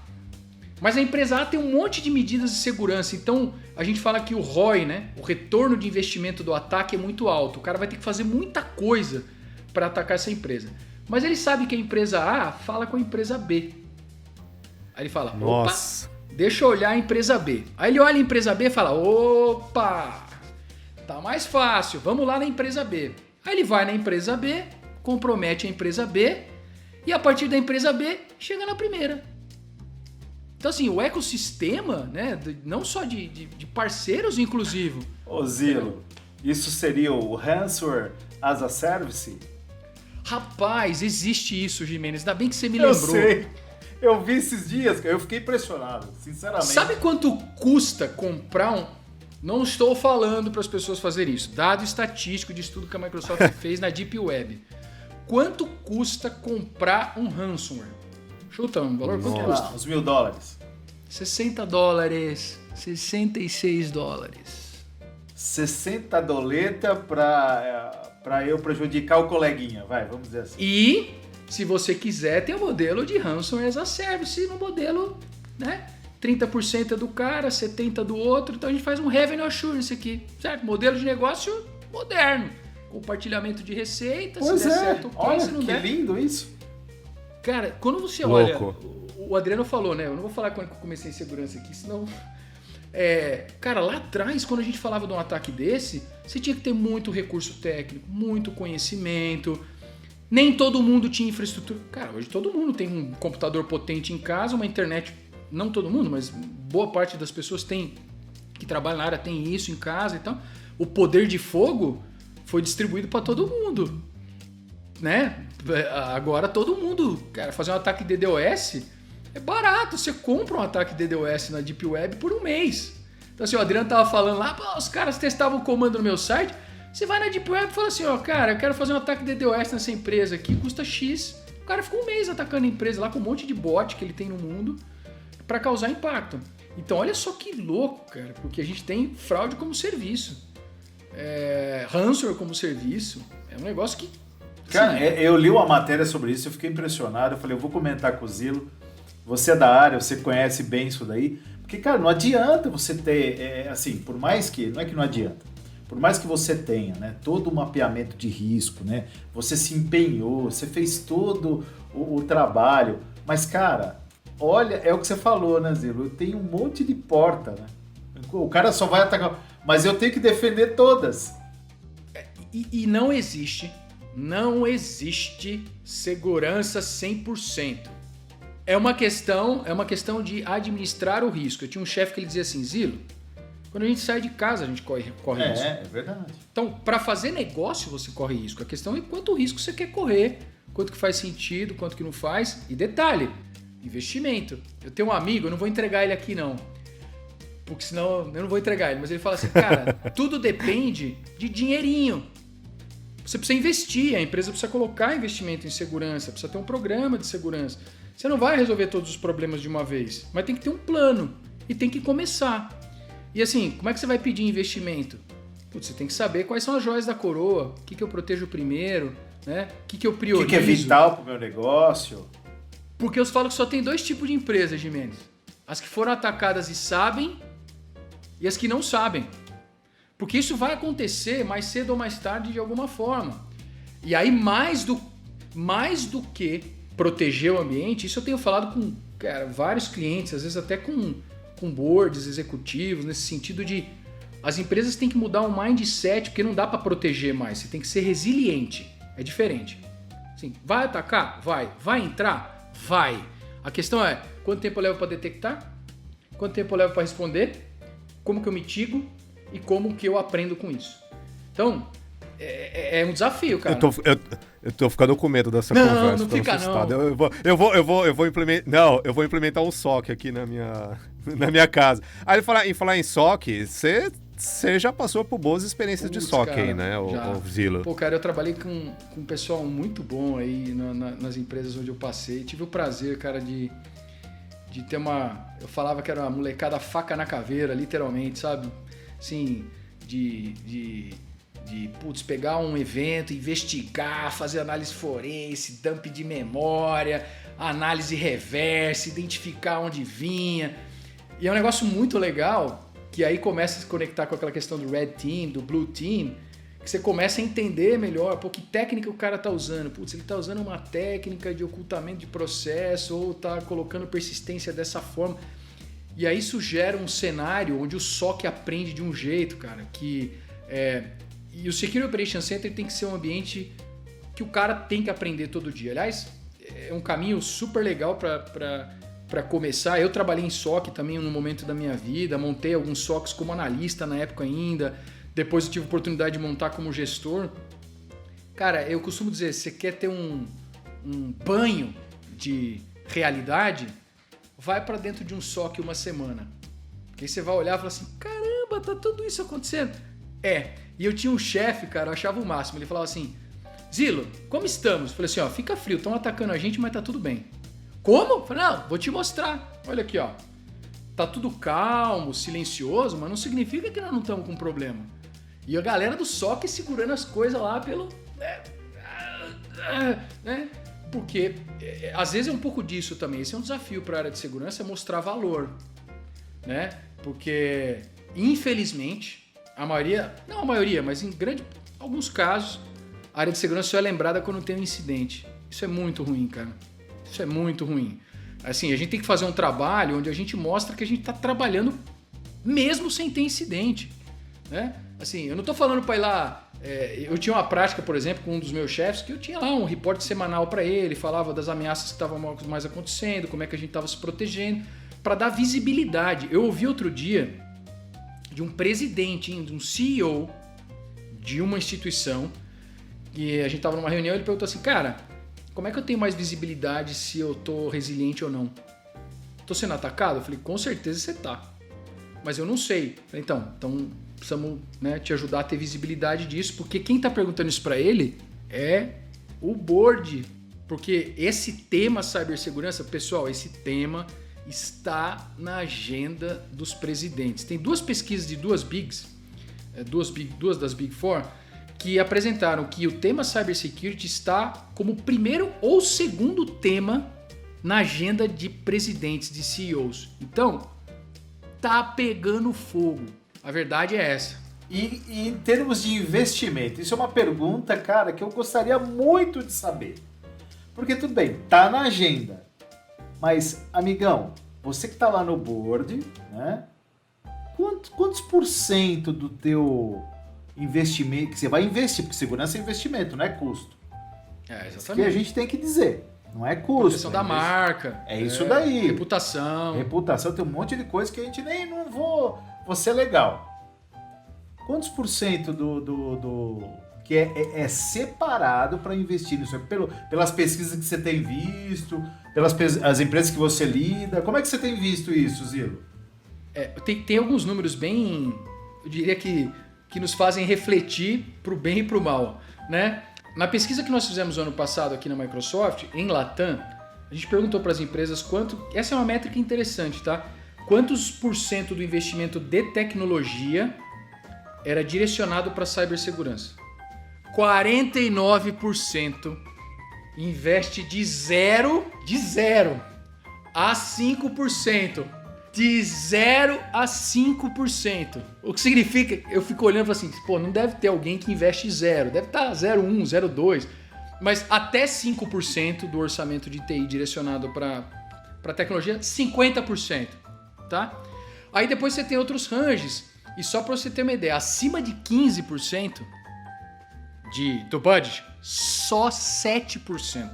mas a empresa A tem um monte de medidas de segurança, então a gente fala que o ROI, né, o retorno de investimento do ataque é muito alto, o cara vai ter que fazer muita coisa para atacar essa empresa. Mas ele sabe que a empresa A fala com a empresa B. Aí ele fala, nossa, deixa eu olhar a empresa B. Aí ele olha a empresa B e fala, opa, tá mais fácil, vamos lá na empresa B. Aí ele vai na empresa B, compromete a empresa B e a partir da empresa B chega na primeira. Então assim, o ecossistema, né, não só de parceiros inclusive. Ô Zilo, isso seria o Ransomware as a Service? Rapaz, existe isso, Gimenez, ainda bem que você me lembrou. Eu sei. Eu vi esses dias, eu fiquei impressionado, sinceramente. Sabe quanto custa comprar um... Não estou falando para as pessoas fazerem isso. Dado estatístico de estudo que a Microsoft fez na Deep Web. Quanto custa comprar um ransomware? Chuta um valor, quanto custa? Uns $1.000. $60. $66. 60 doleta pra eu prejudicar o coleguinha, vamos dizer assim. E, se você quiser, tem o modelo de Ransomware as a Service no modelo, né? 30% é do cara, 70% do outro. Então a gente faz um Revenue Assurance aqui, certo? Modelo de negócio moderno. Compartilhamento de receita, pois se der certo, olha, se não que der. Lindo isso. Cara, quando você Louco. olha... O Adriano falou, né? Eu não vou falar quando eu comecei em segurança aqui, senão... cara, lá atrás, quando a gente falava de um ataque desse, você tinha que ter muito recurso técnico, muito conhecimento. Nem todo mundo tinha infraestrutura. Cara, hoje todo mundo tem um computador potente em casa, uma internet... Não todo mundo, mas boa parte das pessoas que trabalham na área tem isso em casa e tal. O poder de fogo foi distribuído para todo mundo, né? Agora todo mundo, cara, fazer um ataque DDoS é barato. Você compra um ataque DDoS na Deep Web por um mês. Então assim, o Adriano tava falando lá, os caras testavam o comando no meu site. Você vai na Deep Web e fala assim, cara, eu quero fazer um ataque DDoS nessa empresa aqui, custa X. O cara ficou um mês atacando a empresa lá com um monte de bot que ele tem no mundo para causar impacto. Então olha só que louco, cara, porque a gente tem fraude como serviço, ransomware como serviço, é um negócio que... Cara, eu li uma matéria sobre isso, eu fiquei impressionado, eu falei, eu vou comentar com o Zilo, você é da área, você conhece bem isso daí, porque, cara, não adianta você ter, assim, por mais que, não é que não adianta, por mais que você tenha, né, todo o mapeamento de risco, né, você se empenhou, você fez todo o trabalho, mas, cara... Olha, é o que você falou, né, Zilo? Eu tenho um monte de porta, né? O cara só vai atacar... Mas eu tenho que defender todas. E não existe segurança 100%. É uma questão de administrar o risco. Eu tinha um chefe que ele dizia assim, Zilo, quando a gente sai de casa, a gente corre risco. É verdade. Então, para fazer negócio, você corre risco. A questão é quanto risco você quer correr, quanto que faz sentido, quanto que não faz. E detalhe... Investimento. Eu tenho um amigo, eu não vou entregar ele aqui não, porque senão eu não vou entregar ele, mas ele fala assim, cara, tudo depende de dinheirinho. Você precisa investir, a empresa precisa colocar investimento em segurança, precisa ter um programa de segurança. Você não vai resolver todos os problemas de uma vez, mas tem que ter um plano e tem que começar. E assim, como é que você vai pedir investimento? Putz, você tem que saber quais são as joias da coroa, o que eu protejo primeiro, né? O que eu priorizo. O que é vital para o meu negócio? Porque eu falo que só tem dois tipos de empresas, Gimenez. As que foram atacadas e sabem e as que não sabem. Porque isso vai acontecer mais cedo ou mais tarde de alguma forma. E aí, mais do que proteger o ambiente, isso eu tenho falado com vários clientes, às vezes até com boards executivos, nesse sentido de As empresas têm que mudar o mindset, porque não dá para proteger mais. Você tem que ser resiliente. É diferente. Assim, vai atacar? Vai. Vai entrar? Vai. A questão é, quanto tempo eu levo para detectar? Quanto tempo eu levo para responder? Como que eu mitigo? E como que eu aprendo com isso? Então, é um desafio, cara. Eu tô ficando com medo dessa conversa. Não fica assustado. não. Eu vou implementar. Não, eu vou implementar um SOC aqui na minha casa. Aí em falar em SOC, você já passou por boas experiências de SOC, cara, aí, né, o Zilo? Pô, cara, eu trabalhei com um pessoal muito bom aí nas empresas onde eu passei. Tive o prazer, cara, de ter eu falava que era uma molecada faca na caveira, literalmente, sabe? Assim, putz, pegar um evento, investigar, fazer análise forense, dump de memória, análise reversa, identificar onde vinha. E é um negócio muito legal, que aí começa a se conectar com aquela questão do Red Team, do Blue Team, que você começa a entender melhor, pô, que técnica o cara tá usando. Putz, ele tá usando uma técnica de ocultamento de processo, ou tá colocando persistência dessa forma. E aí isso gera um cenário onde o SOC aprende de um jeito, cara, que... E o Security Operations Center tem que ser um ambiente que o cara tem que aprender todo dia. Aliás, é um caminho super legal para começar. Eu trabalhei em SOC também no momento da minha vida, montei alguns SOCs como analista na época ainda, depois eu tive a oportunidade de montar como gestor. Cara, eu costumo dizer, você quer ter um banho de realidade, vai para dentro de um SOC uma semana. Porque aí você vai olhar e falar assim, caramba, tá tudo isso acontecendo. E eu tinha um chefe, cara, eu achava o máximo. Ele falava assim, Zilo, como estamos? Eu falei assim, ó, fica frio, estão atacando a gente, mas tá tudo bem. Como? Eu falei, não, vou te mostrar. Olha aqui, ó. Tá tudo calmo, silencioso, mas não significa que nós não estamos com problema. E a galera do SOC segurando as coisas lá pelo... né? Porque às vezes é um pouco disso também. Esse é um desafio para a área de segurança, é mostrar valor, né? Porque, infelizmente... não a maioria, mas em alguns casos, a área de segurança só é lembrada quando tem um incidente. Isso é muito ruim, cara. Isso é muito ruim. Assim, a gente tem que fazer um trabalho onde a gente mostra que a gente está trabalhando mesmo sem ter incidente, né? Assim, eu não estou falando para ir lá... eu tinha uma prática, por exemplo, com um dos meus chefes, que eu tinha lá um reporte semanal para ele, falava das ameaças que estavam mais acontecendo, como é que a gente estava se protegendo, para dar visibilidade. Eu ouvi outro dia... de um presidente, de um CEO de uma instituição, e a gente estava numa reunião e ele perguntou assim, cara, como é que eu tenho mais visibilidade se eu tô resiliente ou não? Tô sendo atacado? Eu falei, com certeza você tá, mas eu não sei. Eu falei, então precisamos, né, te ajudar a ter visibilidade disso, porque quem tá perguntando isso para ele é o board, porque esse tema cibersegurança, pessoal, esse tema está na agenda dos presidentes. Tem duas pesquisas de duas das Big Four, que apresentaram que o tema Cybersecurity está como primeiro ou segundo tema na agenda de presidentes, de CEOs. Então, tá pegando fogo. A verdade é essa. E em termos de investimento, isso é uma pergunta, cara, que eu gostaria muito de saber. Porque tudo bem, tá na agenda. Mas, amigão, você que está lá no board, né? Quantos por cento do teu investimento que você vai investir? Porque segurança é investimento, não é custo. Exatamente. Isso que a gente tem que dizer. Não é custo. Proteção da marca. É isso daí. Reputação. Reputação, tem um monte de coisa que a gente nem não vou ser legal. Quantos por cento do que é separado para investir nisso? Pelas pesquisas que você tem visto, as empresas que você lida. Como é que você tem visto isso, Zilo? Tem alguns números bem, eu diria que nos fazem refletir para o bem e para o mal, né? Na pesquisa que nós fizemos ano passado aqui na Microsoft, em Latam, a gente perguntou para as empresas essa é uma métrica interessante, tá? Quantos por cento do investimento de tecnologia era direcionado para cibersegurança? 49% investe de zero a 5%. De 0 a 5%. O que significa, eu fico olhando e falo assim, pô, não deve ter alguém que investe zero. Deve estar 0,1, 0,2. Mas até 5% do orçamento de TI direcionado para tecnologia, 50%. Tá? Aí depois você tem outros ranges, E só para você ter uma ideia, acima de 15% do budget, só 7%.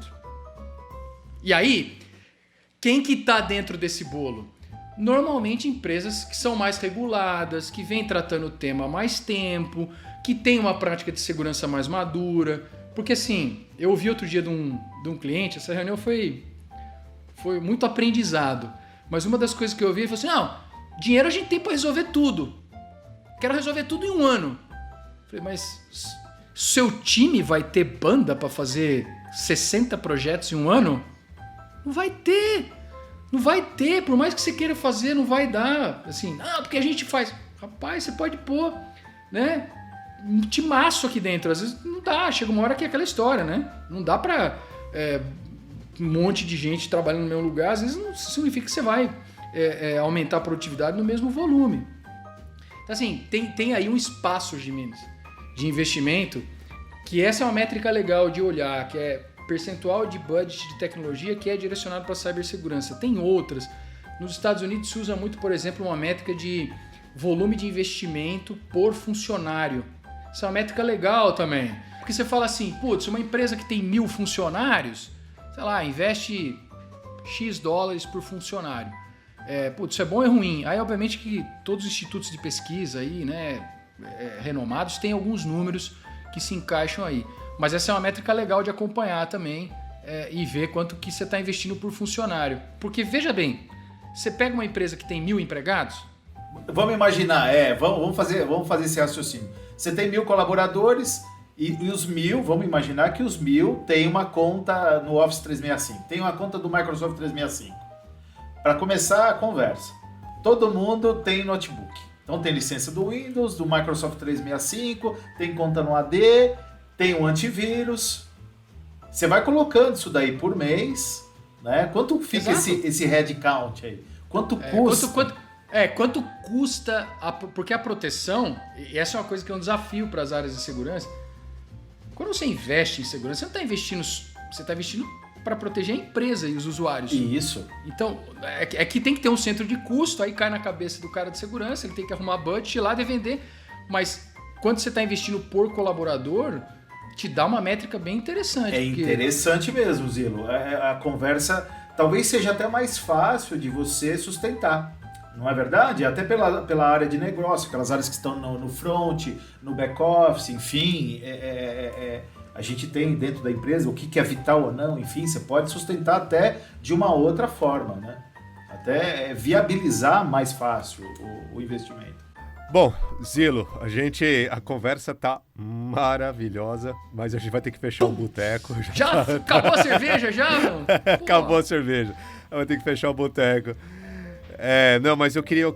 E aí, quem que tá dentro desse bolo? Normalmente empresas que são mais reguladas, que vêm tratando o tema há mais tempo, que tem uma prática de segurança mais madura. Porque assim, eu ouvi outro dia de um cliente, essa reunião foi muito aprendizado. Mas uma das coisas que eu ouvi, ele falou assim, não, dinheiro a gente tem para resolver tudo. Quero resolver tudo em um ano. Eu falei, mas seu time vai ter banda para fazer 60 projetos em um ano? Não vai ter. Não vai ter. Por mais que você queira fazer, não vai dar. Assim, porque a gente faz. Rapaz, você pode pôr, né, um timaço aqui dentro. Às vezes não dá. Chega uma hora que é aquela história, né? Não dá para um monte de gente trabalhando no mesmo lugar. Às vezes não significa que você vai aumentar a produtividade no mesmo volume. Então, assim, tem aí um espaço de investimento, que essa é uma métrica legal de olhar, que é percentual de budget de tecnologia que é direcionado para cibersegurança. Tem outras. Nos Estados Unidos se usa muito, por exemplo, uma métrica de volume de investimento por funcionário. Isso é uma métrica legal também. Porque você fala assim, putz, uma empresa que tem 1.000 funcionários, sei lá, investe X dólares por funcionário. Putz, isso é bom ou é ruim? Aí, obviamente, que todos os institutos de pesquisa aí, né, renomados têm alguns números que se encaixam aí. Mas essa é uma métrica legal de acompanhar também e ver quanto que você está investindo por funcionário. Porque, veja bem, você pega uma empresa que tem 1.000 empregados... Vamos imaginar, vamos fazer esse raciocínio. Você tem 1.000 colaboradores e os 1.000, vamos imaginar que os 1.000 têm uma conta no Office 365, tem uma conta do Microsoft 365. Para começar a conversa, todo mundo tem notebook. Então tem licença do Windows, do Microsoft 365, tem conta no AD, tem um antivírus. Você vai colocando isso daí por mês, né? Quanto fica esse headcount aí? Quanto custa? Quanto custa, porque a proteção, e essa é uma coisa que é um desafio para as áreas de segurança, quando você investe em segurança, você não está investindo, você está investindo para proteger a empresa e os usuários. Isso. Então, que tem que ter um centro de custo, aí cai na cabeça do cara de segurança, ele tem que arrumar budget, ir lá e vender, mas quando você está investindo por colaborador, te dá uma métrica bem interessante. Interessante mesmo, Zilo. A conversa talvez seja até mais fácil de você sustentar. Não é verdade? Até pela área de negócio, aquelas áreas que estão no front, no back-office, enfim, a gente tem dentro da empresa o que é vital ou não, enfim, você pode sustentar até de uma outra forma, né? Até viabilizar mais fácil o investimento. Bom, Zilo, a conversa tá maravilhosa, mas a gente vai ter que fechar o boteco. Já acabou a cerveja, já, mano? Acabou a cerveja. Vai ter que fechar o boteco. Não, mas eu queria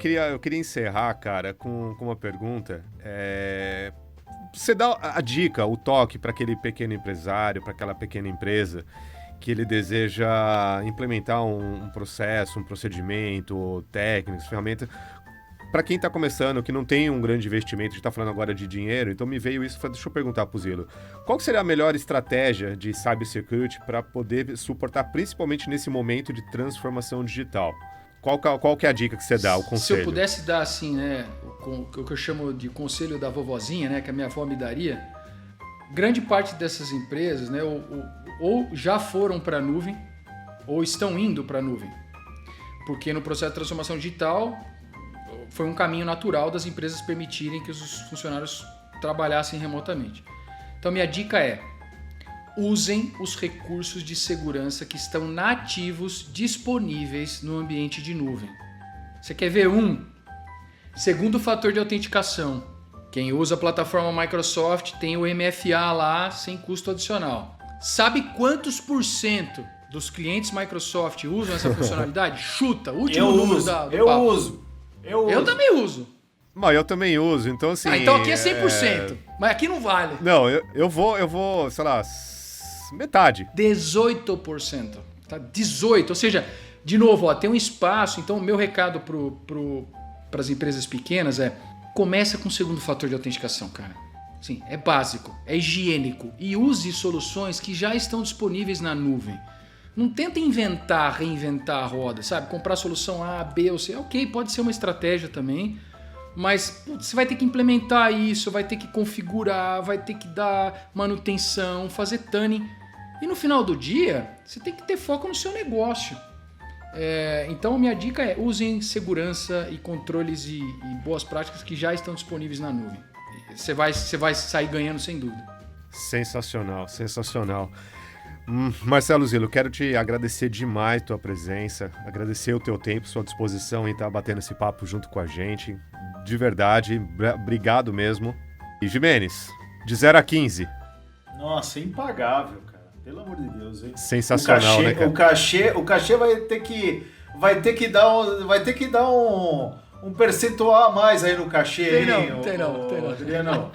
encerrar, cara, com uma pergunta. Você dá a dica, o toque para aquele pequeno empresário, para aquela pequena empresa que ele deseja implementar um processo, um procedimento técnico, ferramenta. Para quem está começando, que não tem um grande investimento, a gente está falando agora de dinheiro, então me veio isso, deixa eu perguntar para o Zilo. Qual seria a melhor estratégia de cybersecurity para poder suportar, principalmente nesse momento de transformação digital? Qual que é a dica que você dá, o conselho? Se eu pudesse dar, assim, né, o que eu chamo de conselho da vovozinha, né, que a minha avó me daria, grande parte dessas empresas, né, ou já foram para a nuvem, ou estão indo para a nuvem. Porque no processo de transformação digital, foi um caminho natural das empresas permitirem que os funcionários trabalhassem remotamente. Então, minha dica é: usem os recursos de segurança que estão nativos disponíveis no ambiente de nuvem. Você quer ver segundo fator de autenticação. Quem usa a plataforma Microsoft tem o MFA lá sem custo adicional. Sabe quantos % dos clientes Microsoft usam essa funcionalidade? Chuta, último número do papo. Eu uso. Eu também uso. Mas eu também uso, então assim... então aqui é 100%, mas aqui não vale. Não, eu vou, sei lá, metade. 18%. Tá? 18%. Ou seja, de novo, tem um espaço. Então, o meu recado para as empresas pequenas começa com o segundo fator de autenticação, cara. Sim, é básico, é higiênico. E use soluções que já estão disponíveis na nuvem. Não tenta reinventar a roda, sabe? Comprar solução A, B ou C. Ok, pode ser uma estratégia também. Mas putz, você vai ter que implementar isso, vai ter que configurar, vai ter que dar manutenção, fazer tuning. E no final do dia, você tem que ter foco no seu negócio. Então, minha dica é usem segurança e controles e boas práticas que já estão disponíveis na nuvem. Você vai sair ganhando sem dúvida. Sensacional, sensacional. Marcelo Zillo, quero te agradecer demais a tua presença, agradecer o teu tempo, sua disposição em estar batendo esse papo junto com a gente. De verdade, obrigado mesmo. E Jimenez, de 0 a 15. Nossa, impagável, cara. Pelo amor de Deus, hein? Sensacional, né, cara? O cachê vai ter que dar um percentual a mais aí no cachê, Tem não. Adriano.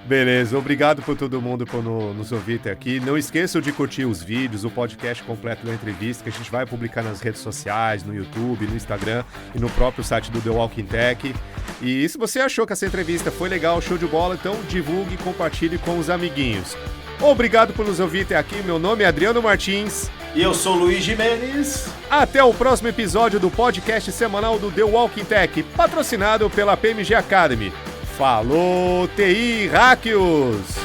Beleza, obrigado por todo mundo por nos ouvir até aqui. Não esqueçam de curtir os vídeos, o podcast completo da entrevista que a gente vai publicar nas redes sociais, no YouTube, no Instagram e no próprio site do The Walking Tech. E se você achou que essa entrevista foi legal, show de bola, então divulgue e compartilhe com os amiguinhos. Obrigado por nos ouvir até aqui. Meu nome é Adriano Martins. E eu sou Luiz Jimenez. Até o próximo episódio do podcast semanal do The Walking Tech, patrocinado pela PMG Academy. Falou, TI Hackers!